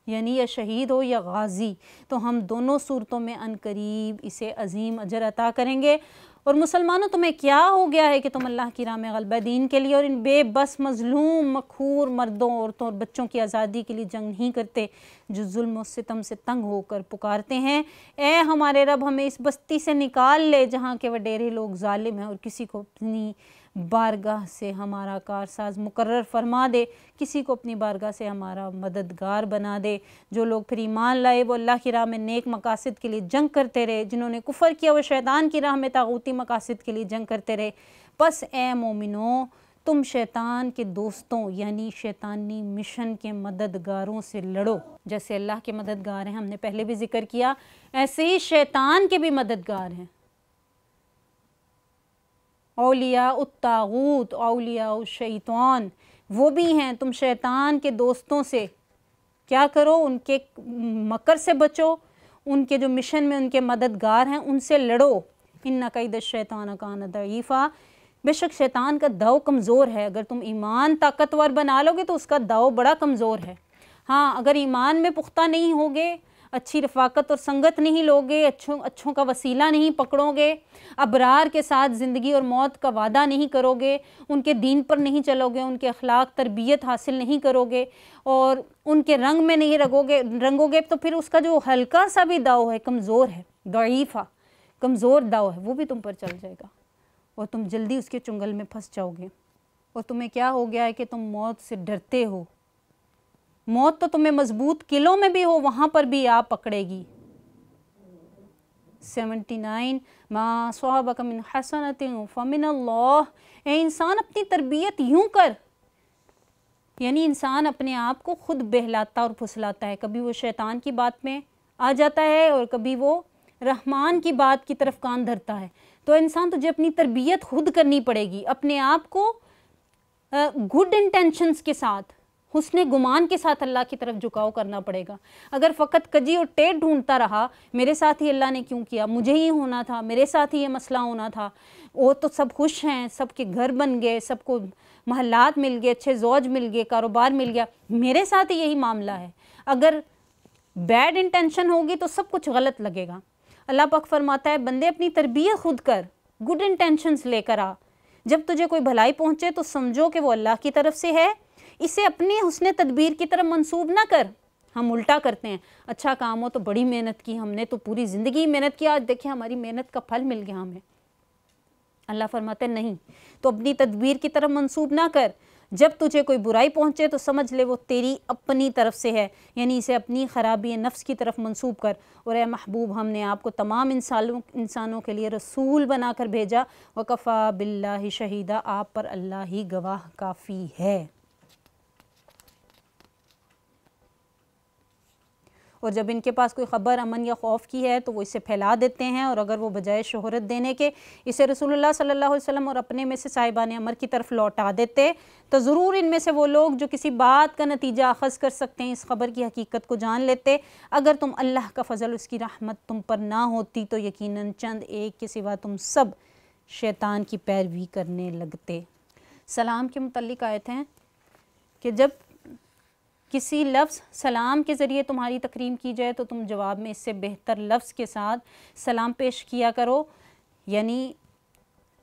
यानी या शहीद हो या गाजी, तो हम दोनों सूरतों में अनकरीब इसे अजीम अजर अता करेंगे। और मुसलमानों, तुम्हें क्या हो गया है कि तुम अल्लाह की राह में ग़लबा दीन के लिए और इन बेबस मज़लूम मखूर मर्दों, औरतों और बच्चों की आज़ादी के लिए जंग नहीं करते, जो जुल्म और सितम से तंग होकर पुकारते हैं, ए हमारे रब, हमें इस बस्ती से निकाल ले जहाँ के वडेरे लोग जालिम हैं, और किसी को अपनी बारगाह से हमारा कारसाज मुकर्रर फरमा दे, किसी को अपनी बारगाह से हमारा मददगार बना दे। जो लोग फिर ईमान लाए वो अल्लाह की राह में नेक मकासद के लिए जंग करते रहे, जिन्होंने कुफ़र किया वो शैतान की राह में तागूती मकासद के लिए जंग करते रहे। बस ए मोमिनो, तुम शैतान के दोस्तों यानी शैतानी मिशन के मददगारों से लड़ो। जैसे अल्लाह के मददगार हैं, हमने पहले भी जिक्र किया, ऐसे ही शैतान के भी मददगार हैं। औलिया उत्तागूत, औलिया शैतान, वो भी हैं। तुम शैतान के दोस्तों से क्या करो, उनके मकर से बचो, उनके जो मिशन में उनके मददगार हैं उनसे लड़ो। इन्ना कैद शैतान कान दईफ़ा, बेशक शैतान का दाव कमज़ोर है। अगर तुम ईमान ताकतवर बना लोगे तो उसका दाव बड़ा कमज़ोर है। हाँ, अगर ईमान में पुख्ता नहीं होगे, अच्छी रफ़ाकत और संगत नहीं लोगे, अच्छों का वसीला नहीं पकड़ोगे, अबरार के साथ ज़िंदगी और मौत का वादा नहीं करोगे, उनके दीन पर नहीं चलोगे, उनके अखलाक तरबियत हासिल नहीं करोगे और उनके रंग में नहीं रंगोगे, तो फिर उसका जो हल्का सा भी दाव है, कमज़ोर है, दईफ़ा कमज़ोर दाव है, वो भी तुम पर चल जाएगा और तुम जल्दी उसके चुंगल में फंस जाओगे। और तुम्हें क्या हो गया है कि तुम मौत से डरते हो। मौत तो तुम्हें मजबूत किलों में भी हो, वहाँ पर भी आप पकड़ेगी। 79 मा स्वाबक मिन हसनतिन फमिनल्लाह। ए इंसान, अपनी तरबियत यूँ कर, यानी इंसान अपने आप को खुद बहलाता और फुसलाता है। कभी वो शैतान की बात में आ जाता है और कभी वो रहमान की बात की तरफ कान धरता है। तो इंसान, तुझे अपनी तरबियत खुद करनी पड़ेगी, अपने आप को गुड इंटेंशंस के साथ, हुस्ने गुमान के साथ अल्लाह की तरफ झुकाव करना पड़ेगा। अगर फ़कत कजी और टेढ़ ढूंढता रहा, मेरे साथ ही अल्लाह ने क्यों किया, मुझे ही होना था, मेरे साथ ही ये मसला होना था, वो तो सब खुश हैं, सबके घर बन गए, सबको महल्लात मिल गए, अच्छे ज़ौज मिल गए, कारोबार मिल गया, मेरे साथ ही यही मामला है। अगर बैड इंटेंशन होगी तो सब कुछ गलत लगेगा। अल्लाह पाक फरमाता है बंदे अपनी तरबियत खुद कर, गुड इंटेंशंस लेकर आ। जब तुझे कोई भलाई पहुँचे तो समझो कि वो अल्लाह की तरफ से है, इसे अपनी हुस्न तदबीर की तरफ मंसूब ना कर। हम उल्टा करते हैं, अच्छा काम हो तो बड़ी मेहनत की, हमने तो पूरी ज़िंदगी मेहनत की, आज देखिए हमारी मेहनत का फल मिल गया हमें। अल्लाह फरमाते नहीं, तो अपनी तदबीर की तरफ मंसूब ना कर। जब तुझे कोई बुराई पहुँचे तो समझ ले वो तेरी अपनी तरफ से है, यानी इसे अपनी ख़राबी नफ्स की तरफ मंसूब कर। और ए महबूब, हमने आपको तमाम इंसानों के लिए रसूल बनाकर भेजा, वकफ़ा बिल्लाहि शहीदा, आप पर अल्लाह ही गवाह काफ़ी है। और जब इनके पास कोई ख़बर अमन या खौफ की है तो वो इसे फैला देते हैं, और अगर वो बजाय शोहरत देने के इसे रसूलुल्लाह सल्लल्लाहु अलैहि वसल्लम और अपने में से साहिबान अमर की तरफ लौटा देते तो ज़रूर इनमें से वो लोग जो किसी बात का नतीजा अखज़ कर सकते हैं इस ख़बर की हकीकत को जान लेते। अगर तुम अल्लाह का फ़ज़ल, उसकी रहमत तुम पर ना होती तो यकीनन चंद एक के सिवा तुम सब शैतान की पैरवी करने लगते। सलाम के मुतल्लिक़ आयत हैं कि जब किसी लफ्ज़ सलाम के ज़रिए तुम्हारी तकरीम की जाए तो तुम जवाब में इससे बेहतर लफ्ज़ के साथ सलाम पेश किया करो। यानी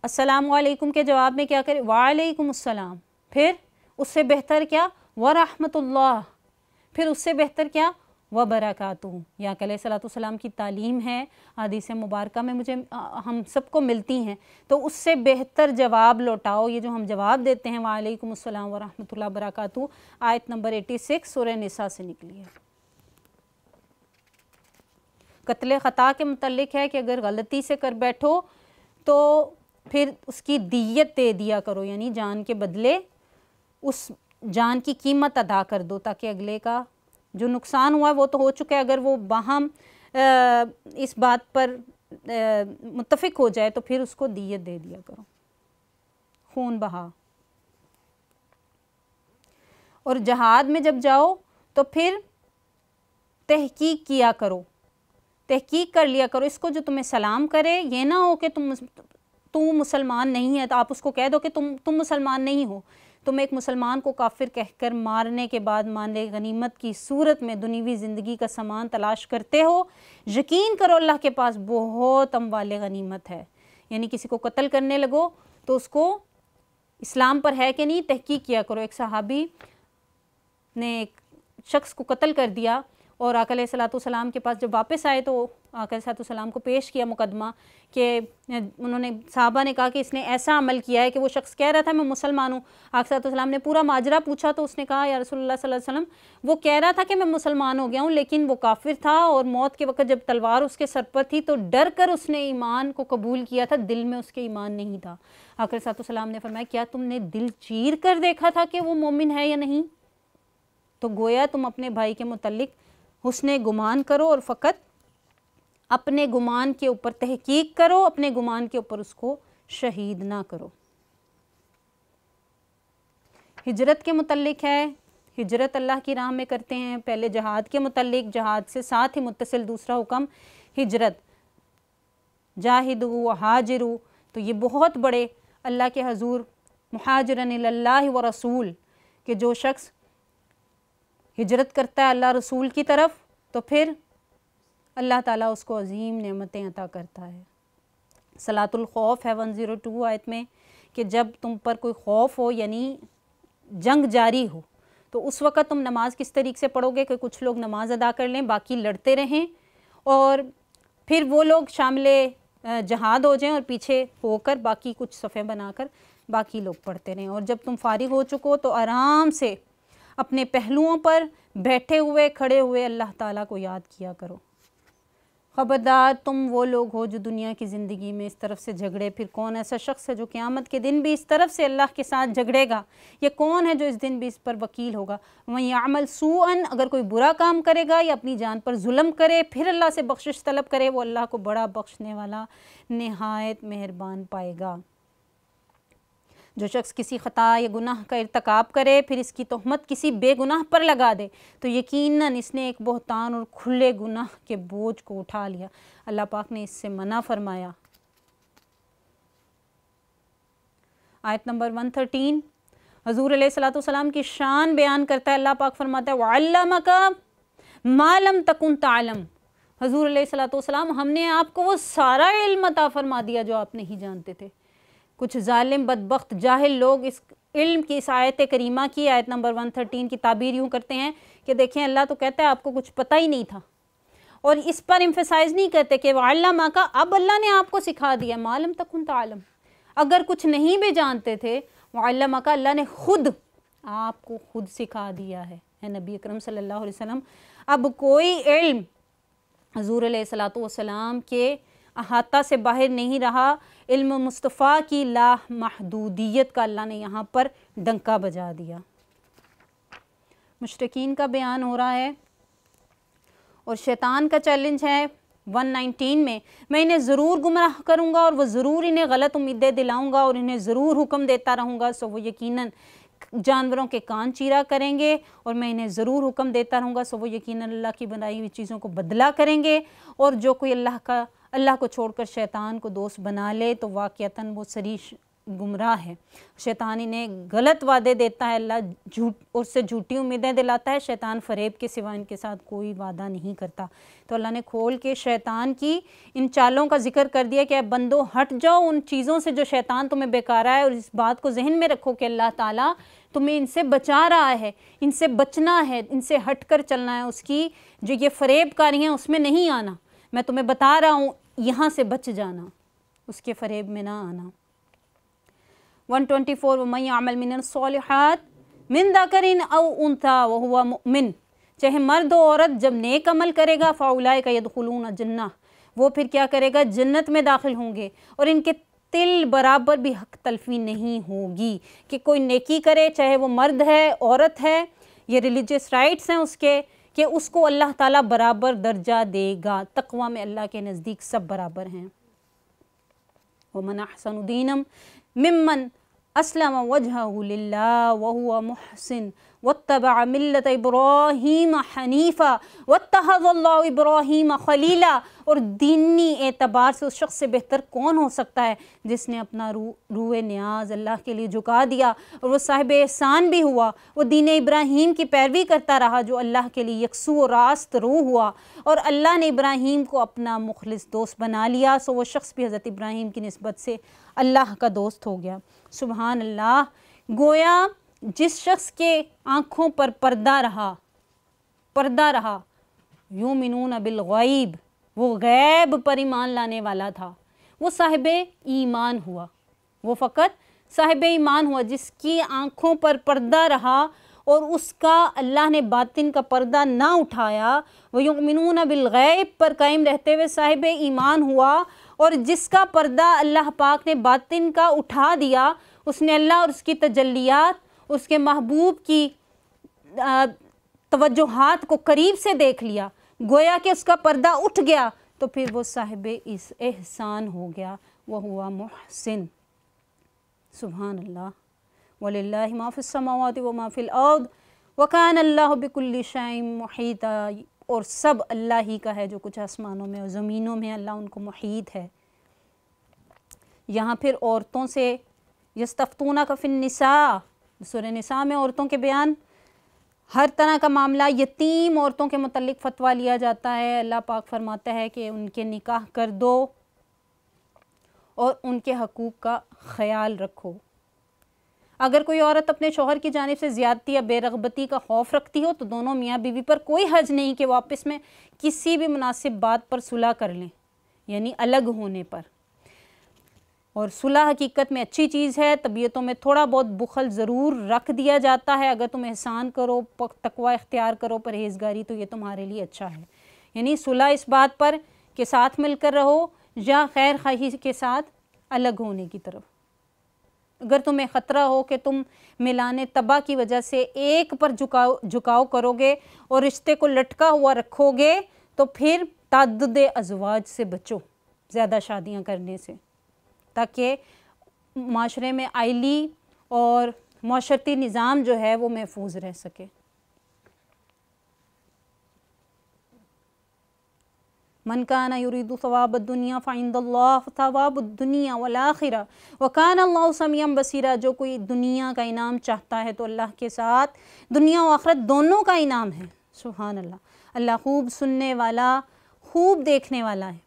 अस्सलामु अलैकुम के जवाब में क्या करें, वालैकुमुस्सलाम, फिर उससे बेहतर क्या, व रहमतुल्लाह, फिर उससे बेहतर क्या, व बरकातुहू। या अलैहिस्सलाम की तालीम है हदीस मुबारका में मुझे हम सबको मिलती हैं, तो उससे बेहतर जवाब लौटाओ। ये जो हम जवाब देते हैं वालेकुमुस्सलाम व रहमतुल्लाह बरकातुहू, आयत नंबर 86 सूरह निसा से निकली है। कत्ल ख़ता के मुतल्लिक़ है कि अगर गलती से कर बैठो तो फिर उसकी दियत दे दिया करो, यानी जान के बदले उस जान की कीमत अदा कर दो, ताकि अगले का जो नुकसान हुआ वो तो हो चुका है, अगर वो बाहम इस बात पर मुत्तफ़िक हो जाए तो फिर उसको दियत दे दिया करो, खून बहा। और जहाद में जब जाओ तो फिर तहकीक किया करो, तहकीक कर लिया करो। इसको जो तुम्हें सलाम करे ये ना हो कि तुम मुसलमान नहीं है तो आप उसको कह दो कि तुम मुसलमान नहीं हो। तुम एक मुसलमान को काफिर कहकर मारने के बाद माले गनीमत की सूरत में दुनियावी ज़िंदगी का सामान तलाश करते हो, यकीन करो अल्लाह के पास बहुत अमवाले गनीमत है। यानी किसी को कत्ल करने लगो तो उसको इस्लाम पर है कि नहीं तहकीक किया करो। एक सहाबी ने एक शख्स को कत्ल कर दिया और आका अलैहिस्सलाम के पास जब वापस आए तो आका अलैहिस्सलाम को पेश किया मुकदमा कि उन्होंने साहबा ने कहा कि इसने ऐसा अमल किया है कि वो शख्स कह रहा था मैं मुसलमान हूँ। आका अलैहिस्सलाम ने पूरा माजरा पूछा तो उसने कहा या रसूलुल्लाह सल्लल्लाहु अलैहि वसल्लम वो कह रहा था कि मैं मुसलमान हो गया हूँ, लेकिन वो काफिर था और मौत के वक्त जब तलवार उसके सर पर थी तो डर कर उसने ईमान को कबूल किया था, दिल में उसके ईमान नहीं था। आका अलैहिस्सलाम ने फरमाया क्या तुमने दिल चीर कर देखा था कि वो मोमिन है या नहीं? तो गोया तुम अपने भाई के मुतल्लिक हुस्ने गुमान करो और फ़कत अपने गुमान के ऊपर तहकीक करो, अपने गुमान के ऊपर उसको शहीद ना करो। हिजरत के मुतल्लिक है, हिजरत अल्लाह की राह में करते हैं। पहले जहाद के मुतल्लिक, जहाद से साथ ही मुत्तसिल दूसरा हुक्म हिजरत, जाहिदू हाजिरू। तो ये बहुत बड़े अल्लाह के हजूर मुहाजिरन इल्लाह व रसूल के जो शख्स हिजरत करता है अल्लाह रसूल की तरफ तो फिर अल्लाह ताला उसको अजीम नेमतें अता करता है। सलातुल खौफ है 102 आयत में कि जब तुम पर कोई खौफ हो यानी जंग जारी हो तो उस वक़्त तुम नमाज किस तरीके से पढ़ोगे कि कुछ लोग नमाज अदा कर लें, बाकी लड़ते रहें, और फिर वो लोग शामिल जहाद हो जाएं और पीछे होकर बाकी कुछ सफ़े बनाकर बाकी लोग पढ़ते रहें। और जब तुम फारिग हो चुको तो आराम से अपने पहलुओं पर बैठे हुए खड़े हुए अल्लाह ताला को याद किया करो। ख़बरदार तुम वो लोग हो जो दुनिया की ज़िंदगी में इस तरफ से झगड़े, फिर कौन ऐसा शख्स है जो क़यामत के दिन भी इस तरफ से अल्लाह के साथ झगड़ेगा? ये कौन है जो इस दिन भी इस पर वकील होगा? वहीं अमल सूअन, अगर कोई बुरा काम करेगा या अपनी जान पर जुल्म करे फिर अल्लाह से बख्शिश तलब करे, वो अल्लाह को बड़ा बख्शने वाला निहायत मेहरबान पाएगा। जो शख्स किसी ख़ता या गुनाह का इर्तकाब करे फिर इसकी तोहमत किसी बेगुनाह पर लगा दे तो यकीनन इसने एक बहतान और खुले गुनाह के बोझ को उठा लिया। अल्लाह पाक ने इससे मना फरमाया। आयत नंबर 113 हजूर अलैहिस्सलाम की शान बयान करता है। अल्लाह पाक फरमाता है वअल्लमका मा लम तकुन तालम, हजूर अलैहिस्सलाम हमने आपको वो सारा इल्म अता फरमा दिया जो आप नहीं जानते थे। कुछ जालिम बदबख्त जाहिल लोग इस इल्म की, इस आयत करीमा की, आयत नंबर 113 की ताबीर यूँ करते हैं कि देखें अल्लाह तो कहता है आपको कुछ पता ही नहीं था, और इस पर एम्फेसाइज नहीं करते कि वअल्लमा का, अब अल्लाह ने आपको सिखा दिया। मालम तकुन तालम, अगर कुछ नहीं भी जानते थे, वअल्लमा का, अल्लाह ने खुद आपको खुद सिखा दिया है नबी अकरम सल्लल्लाहु अलैहि वसल्लम। अब कोई इल्म हजूर अलैहिस्सलातु वस्सलाम के अहाता से बाहर नहीं रहा। इल्म मुस्तफ़ा की लामहदूदियत का अल्लाह ने यहाँ पर डंका बजा दिया। मुशरिकीन का बयान हो रहा है और शैतान का चैलेंज है 119 में, मैं इन्हें ज़रूर गुमराह करूँगा और वो ज़रूर इन्हें गलत उम्मीदें दिलाऊँगा और इन्हें ज़रूर हुक्म देता रहूँगा, सो वो यकीनन जानवरों के कान चीरा करेंगे, और मैं इन्हें ज़रूर हुक्म देता रहूँगा, सो वो यकीनन अल्लाह की बनाई हुई चीज़ों को बदला करेंगे। और जो कोई अल्लाह को छोड़कर शैतान को दोस्त बना ले तो वाक़ियतन वो सरीश गुमराह है। शैतान इन्हें गलत वादे देता है, अल्लाह झूठ उससे झूठी उम्मीदें दिलाता है। शैतान फ़रेब के सिवा इनके साथ कोई वादा नहीं करता। तो अल्लाह ने खोल के शैतान की इन चालों का जिक्र कर दिया कि बंदो हट जाओ उन चीज़ों से जो शैतान तुम्हें बेकारा है, और इस बात को जहन में रखो कि अल्लाह ताला तुम्हें इनसे बचा रहा है, इनसे बचना है, इनसे हट कर चलना है, उसकी जो ये फ़रेबकारी हैं उसमें नहीं आना। मैं तुम्हें बता रहा हूँ यहाँ से बच जाना, उसके फ़रेब में ना आना। 124 वमन यअमल मिनस सॉलिहात मिन ज़करिन औ उन्सा व हुवा मुमिन, चाहे मर्द हो औरत, जब नेक अमल करेगा फ़उलाइका यदखुलून जन्नह, वो फिर क्या करेगा, जन्नत में दाखिल होंगे, और इनके तिल बराबर भी हक तलफी नहीं होगी कि कोई नेकी करे, चाहे वो मर्द है औरत है, ये रिलीजियस राइट्स हैं उसके, कि उसको अल्लाह ताला बराबर दर्जा देगा। तक़वा में अल्लाह के नज़दीक सब बराबर हैं। वमन अहसनु दीनम मिम्मन अस्लम वजहहु लिल्लाह व हुवा मुहसिन वत्तबअ मिल्लत इब्राहीम हनीफ़ा वत्तख़ज़ल्लाहु इब्राहीम खलीला, और दीनी एतबार से उस शख्स से बेहतर कौन हो सकता है जिसने अपना रूए न्याज अल्लाह के लिए झुका दिया, और वो साहिब एहसान भी हुआ, वो दीन इब्राहीम की पैरवी करता रहा जो अल्लाह के लिए यकसू और रास्त रूह हुआ, और अल्लाह ने इब्राहीम को अपना मुखलिस दोस्त बना लिया, सो वो शख्स भी हज़रत इब्राहीम की निस्बत से अल्लाह का दोस्त हो गया। सुबहान अल्लाह। गोया जिस शख्स के आँखों पर पर्दा रहा युमिनून बिल गैब, वो गैब पर ईमान लाने वाला था, वो साहिब ईमान हुआ, वो फ़कत साहिब ईमान हुआ जिसकी आँखों पर पर्दा रहा और उसका अल्लाह ने बातिन का पर्दा ना उठाया। वो युमिनून बिल गैब पर कायम रहते हुए साहिब ईमान हुआ, और जिसका पर्दा अल्लाह पाक ने बातिन का उठा दिया, उसने अल्लाह और उसकी तजल्लियात, उसके महबूब की तवज्जुहात को करीब से देख लिया, गोया कि उसका पर्दा उठ गया, तो फिर वो साहिब इस एहसान हो गया, वह हुआ मुहसिन। सुभान अल्लाह। वलिल्लाहि मा फिस समावाति व मा फिल अर्द व कान अल्लाहु बिकुल्लि शैइन मुहीता, और सब अल्लाह ही का है, जो कुछ आसमानों में और ज़मीनों में अल्लाह उनको मुहीत है। यहाँ फिर औरतों से यस्तफ्तूना का फिन निसा, सूरह निसा में औरतों के बयान, हर तरह का मामला, यतीम औरतों के मुतल्लिक फ़तवा लिया जाता है। अल्लाह पाक फरमाता है कि उनके निकाह कर दो और उनके हकूक़ का ख़याल रखो। अगर कोई औरत अपने शौहर की जानिब से ज़्यादती या बेरग़बती का खौफ रखती हो तो दोनों मियाँ बीवी पर कोई हर्ज नहीं कि वो आपस में किसी भी मुनासिब बात पर सुलह कर लें, यानी अलग होने पर। और सुलह हकीकत में अच्छी चीज़ है। तबीयतों में थोड़ा बहुत बुखल ज़रूर रख दिया जाता है। अगर तुम एहसान करो, तकवा इख्तियार करो, परहेज़गारी, तो ये तुम्हारे लिए अच्छा है। यानी सुलह इस बात पर कि साथ मिलकर रहो या खैर खाही के साथ अलग होने की तरफ। अगर तुम्हें ख़तरा हो कि तुम मिलाने तबा की वजह से एक पर झुकाव करोगे और रिश्ते को लटका हुआ रखोगे, तो फिर ताद्दुद अज़वाज से बचो, ज़्यादा शादियां करने से, ताकि माशरे में आइली और माशरती निज़ाम जो है वो महफूज रह सके। मन काना युरीदु सवाबद दुनिया फ़इंदल्लाह सवाबुद दुनिया वल आखिरा व काना अल्लाहु समीअन बसीरा। जो कोई दुनिया का इनाम चाहता है तो अल्लाह के साथ दुनिया और आखिरत दोनों का इनाम है। सुभान अल्लाह। अल्लाह खूब सुनने वाला, खूब देखने वाला है।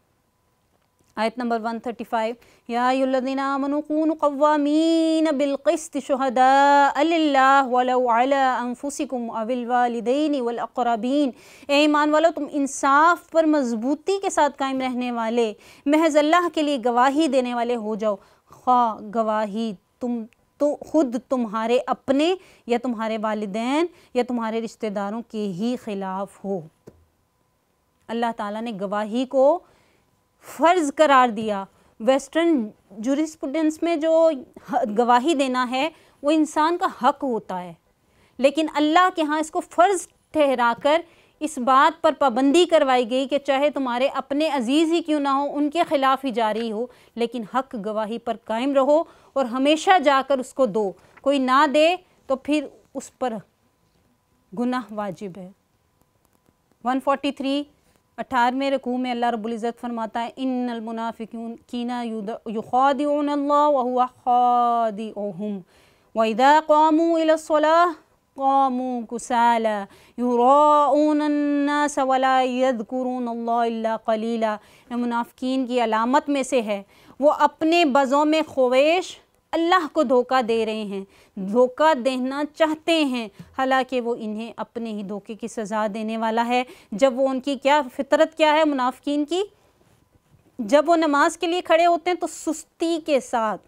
आयत नंबर 135, या अय्युहल्लज़ीना आमनू कूनू क़व्वामीन बिलक़िस्त शुहदाअ लिल्लाह वलौ अला अनफुसिकुम अविल वालिदैनि वल अक़रबीन। ए ईमान वालो, तुम इंसाफ पर मजबूती के साथ कायम रहने वाले, महज अल्लाह के लिए गवाही देने वाले हो जाओ, ख़्वा गवाही तुम तो खुद तुम्हारे अपने या तुम्हारे वालिदैन या तुम्हारे रिश्तेदारों के ही ख़िलाफ़ हो। अल्लाह ताला ने गवाही को फ़र्ज़ करार दिया। वेस्टर्न जूरिस्प्रूडेंस में जो गवाही देना है वो इंसान का हक होता है, लेकिन अल्लाह के यहाँ इसको फ़र्ज़ ठहराकर इस बात पर पाबंदी करवाई गई कि चाहे तुम्हारे अपने अजीज़ ही क्यों ना हो, उनके ख़िलाफ़ ही जारी हो, लेकिन हक गवाही पर कायम रहो और हमेशा जाकर उसको दो। कोई ना दे तो फिर उस पर गुनाह वाजिब है। 143 18वें रकू में अल्लाह रब्बुल इज़्ज़त फरमाता है, इन्नल मुनाफ़िकीना युख़ादिऊनल्लाह व हुवा ख़ादिऊहुम व इज़ा क़ामू इलस्सलाह क़ामू कुसाला युराऊनन्नास वला यज़कुरूनल्लाह इल्ला क़लीला। मुनाफ़िकीन की अलामत में से है, वो अपने बज़ों में ख़्वेश अल्लाह को धोखा दे रहे हैं, धोखा देना चाहते हैं, हालांकि वो इन्हें अपने ही धोखे की सज़ा देने वाला है। जब वो उनकी क्या फितरत क्या है मुनाफिकीन की, जब वो नमाज के लिए खड़े होते हैं तो सुस्ती के साथ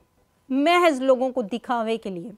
महज लोगों को दिखावे के लिए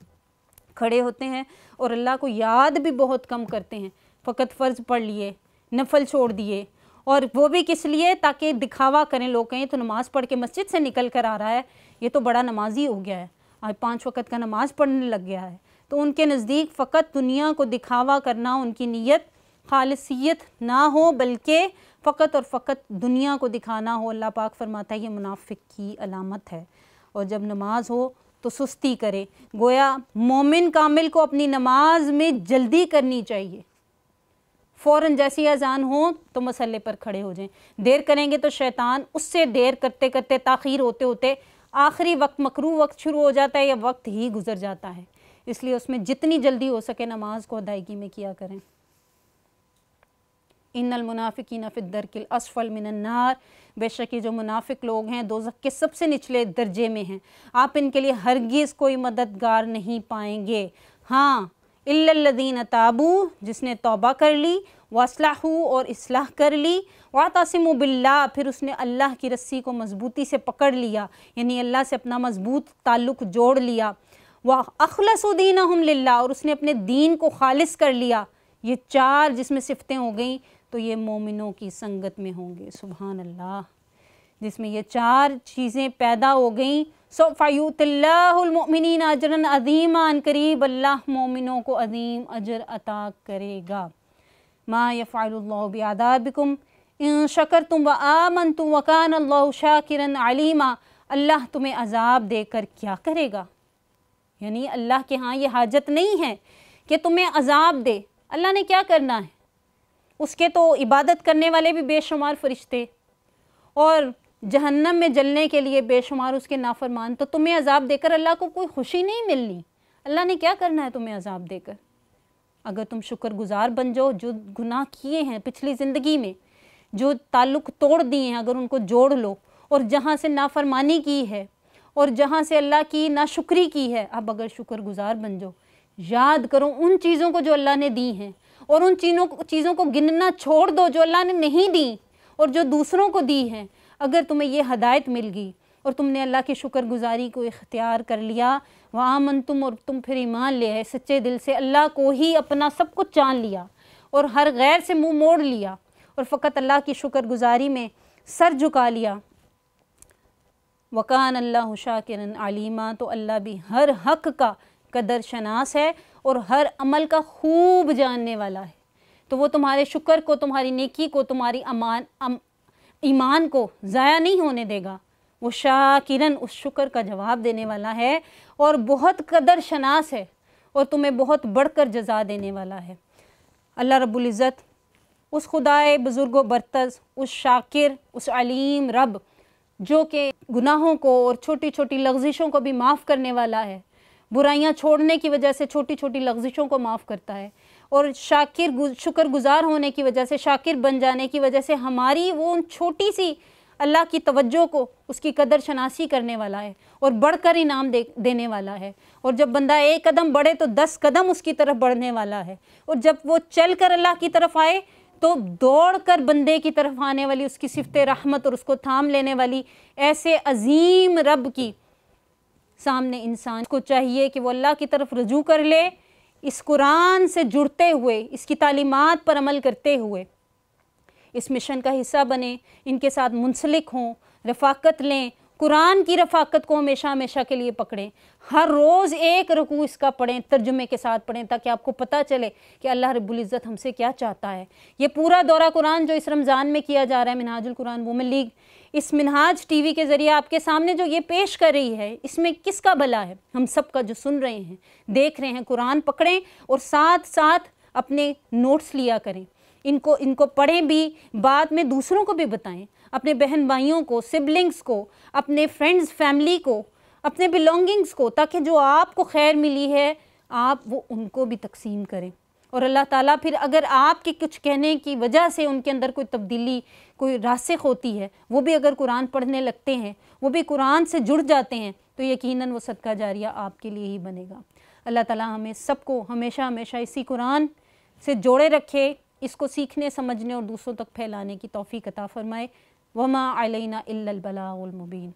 खड़े होते हैं और अल्लाह को याद भी बहुत कम करते हैं। फ़कत फ़र्ज़ पढ़ लिए, नफल छोड़ दिए, और वो भी किस लिए, ताकि दिखावा करें, लोग कहें तो नमाज़ पढ़ के मस्जिद से निकल कर आ रहा है, ये तो बड़ा नमाजी हो गया है, आज 5 वक़्त का नमाज़ पढ़ने लग गया है। तो उनके नज़दीक फ़कत दुनिया को दिखावा करना, उनकी नीयत खालिसियत ना हो, बल्कि फ़कत और फ़कत दुनिया को दिखाना हो। अल्लाह पाक फरमाता है ये मुनाफिक की अलामत है। और जब नमाज हो तो सुस्ती करे। गोया मोमिन कामिल को अपनी नमाज में जल्दी करनी चाहिए। फ़ौरन जैसी अजान हो तो मसल्ले पर खड़े हो जाएं। देर करेंगे तो शैतान उससे देर करते करते ताख़ीर होते होते आखिरी वक्त मकरू वक्त शुरू हो जाता है या वक्त ही गुजर जाता है। इसलिए उसमें जितनी जल्दी हो सके नमाज को अदायगी में किया करें। इन्नल मुनाफिकीन फ़िद्दरकिल अस्फ़ल मिनन नार, बेशक ये जो मुनाफिक लोग हैं दोज़ख के सबसे निचले दर्जे में हैं, आप इनके लिए हरगिज़ कोई मददगार नहीं पाएंगे। हाँ, इल्लल्लज़ीन ताबू, जिसने तौबा कर ली, वस्लाहू और इस्लाह कर ली, वातसिमु बिल्लाह, फिर उसने अल्लाह की रस्सी को मजबूती से पकड़ लिया, यानी अल्लाह से अपना मजबूत ताल्लुक़ जोड़ लिया। व अखलसु दीनहुम लिल्लाह, और उसने अपने दीन को खालिस कर लिया। ये 4 जिसमें सिफ़तें हो गई तो ये मोमिनों की संगत में होंगे। सुभान अल्लाह, जिसमें ये 4 चीज़ें पैदा हो गई। सौफ़युतिल्लाहुल मुमिनीन अजरन अज़ीमा, करीब अल्लाह मोमिनों को अज़ीम अजर अता करेगा। मा यफ़अलुल्लाहु बिअज़ाबिकुम इन शकरतुम व आमनतुम व कान अल्लाहु शाकिरन अलीमा, अल्लाह तुम्हें अज़ाब देकर क्या करेगा, यानी अल्लाह के यहाँ ये हाजत नहीं है कि तुम्हें अज़ाब दे। अल्लाह ने क्या करना है, उसके तो इबादत करने वाले भी बेशुमार फरिश्ते और जहन्नम में जलने के लिए बेशुमार उसके नाफरमान, तो तुम्हें अज़ाब देकर अल्लाह को कोई खुशी नहीं मिलनी। अल्लाह ने क्या करना है तुम्हें अज़ाब देकर? अगर तुम शुक्रगुजार बन जाओ, जो गुनाह किए हैं पिछली ज़िंदगी में, जो ताल्लुक़ तोड़ दिए हैं, अगर उनको जोड़ लो, और जहाँ से नाफरमानी की है और जहाँ से अल्लाह की नाशुक्री की है, अब अगर शुक्रगुजार बन जाओ, याद करो उन चीज़ों को जो अल्लाह ने दी हैं और उन चीज़ों को गिनना छोड़ दो जो अल्लाह ने नहीं दी और जो दूसरों को दी हैं। अगर तुम्हें ये हदायत मिल गई और तुमने अल्लाह की शुक्रगुजारी को इख्तियार कर लिया, वआमन तुम, और तुम फिर ईमान ले आए सच्चे दिल से, अल्लाह को ही अपना सब कुछ जान लिया और हर गैर से मुँह मोड़ लिया और फ़कत अल्लाह की शुक्रगुजारी में सर झुका लिया। वकान अल्लाहु शाकिरन अलीमा, तो अल्लाह भी हर हक़ का कदर शनास है और हर अमल का खूब जानने वाला है। तो वो तुम्हारे शुक्र को, तुम्हारी नेकी को, तुम्हारी ईमान को ज़ाया नहीं होने देगा। वो शाकिरन, उस शुक्र का जवाब देने वाला है और बहुत कदर शनास है और तुम्हें बहुत बढ़कर जज़ा देने वाला है। अल्लाह रब्बुल इज़्ज़त उस खुदाए बुज़ुर्ग बरतज़, उस शाकिर, उस अलीम रब जो कि गुनाहों को और छोटी छोटी लग़ज़िशों को भी माफ़ करने वाला है, बुराइयां छोड़ने की वजह से छोटी छोटी लग़ज़िशों को माफ़ करता है और शुक्रगुजार होने की वजह से, शाकिर बन जाने की वजह से हमारी वो छोटी सी अल्लाह की तवज्जो को, उसकी कदर शनासी करने वाला है और बढ़कर इनाम देने वाला है। और जब बंदा एक कदम बढ़े तो 10 कदम उसकी तरफ बढ़ने वाला है। और जब वो चल कर अल्लाह की तरफ आए तो दौड़ कर बंदे की तरफ आने वाली, उसकी सिफ़ते रहमत और उसको थाम लेने वाली ऐसे अजीम रब की सामने इंसान को चाहिए कि वो अल्लाह की तरफ रुजू कर ले, इस कुरान से जुड़ते हुए, इसकी तालीमात पर अमल करते हुए इस मिशन का हिस्सा बने, इनके साथ मुंसलिक हों, रफ़ाकत लें, कुरान की रफ़ाकत को हमेशा हमेशा के लिए पकड़ें। हर रोज़ एक रुकू इसका पढ़ें, तर्जुमे के साथ पढ़ें, ताकि आपको पता चले कि अल्लाह रब्बुल इज़्ज़त हमसे क्या चाहता है। ये पूरा दौरा कुरान जो इस रमज़ान में किया जा रहा है, मिनहाजुल कुरान वुमेन लीग, इस मिनहाज टीवी के ज़रिए आपके सामने जो ये पेश कर रही है, इसमें किसका भला है? हम सब का जो सुन रहे हैं, देख रहे हैं। कुरान पकड़ें और साथ साथ अपने नोट्स लिया करें, इनको पढ़ें भी, बाद में दूसरों को भी बताएं, अपने बहन भाइयों को, सिबलिंग्स को, अपने फ्रेंड्स फैमिली को, अपने बिलोंगिंग्स को, ताकि जो आपको खैर मिली है आप वो उनको भी तकसीम करें। और अल्लाह ताला फिर अगर आपके कुछ कहने की वजह से उनके अंदर कोई तब्दीली, कोई रासिख होती है, वो भी अगर कुरान पढ़ने लगते हैं, वो भी कुरान से जुड़ जाते हैं, तो यकीनन वो सदका जारिया आपके लिए ही बनेगा। अल्लाह ताला हमें सबको हमेशा हमेशा इसी कुरान से जोड़े रखे, इसको सीखने, समझने और दूसरों तक फैलाने की तौफीक अता फरमाए। वमा अलैना इल्लल बलागुल मुबीन।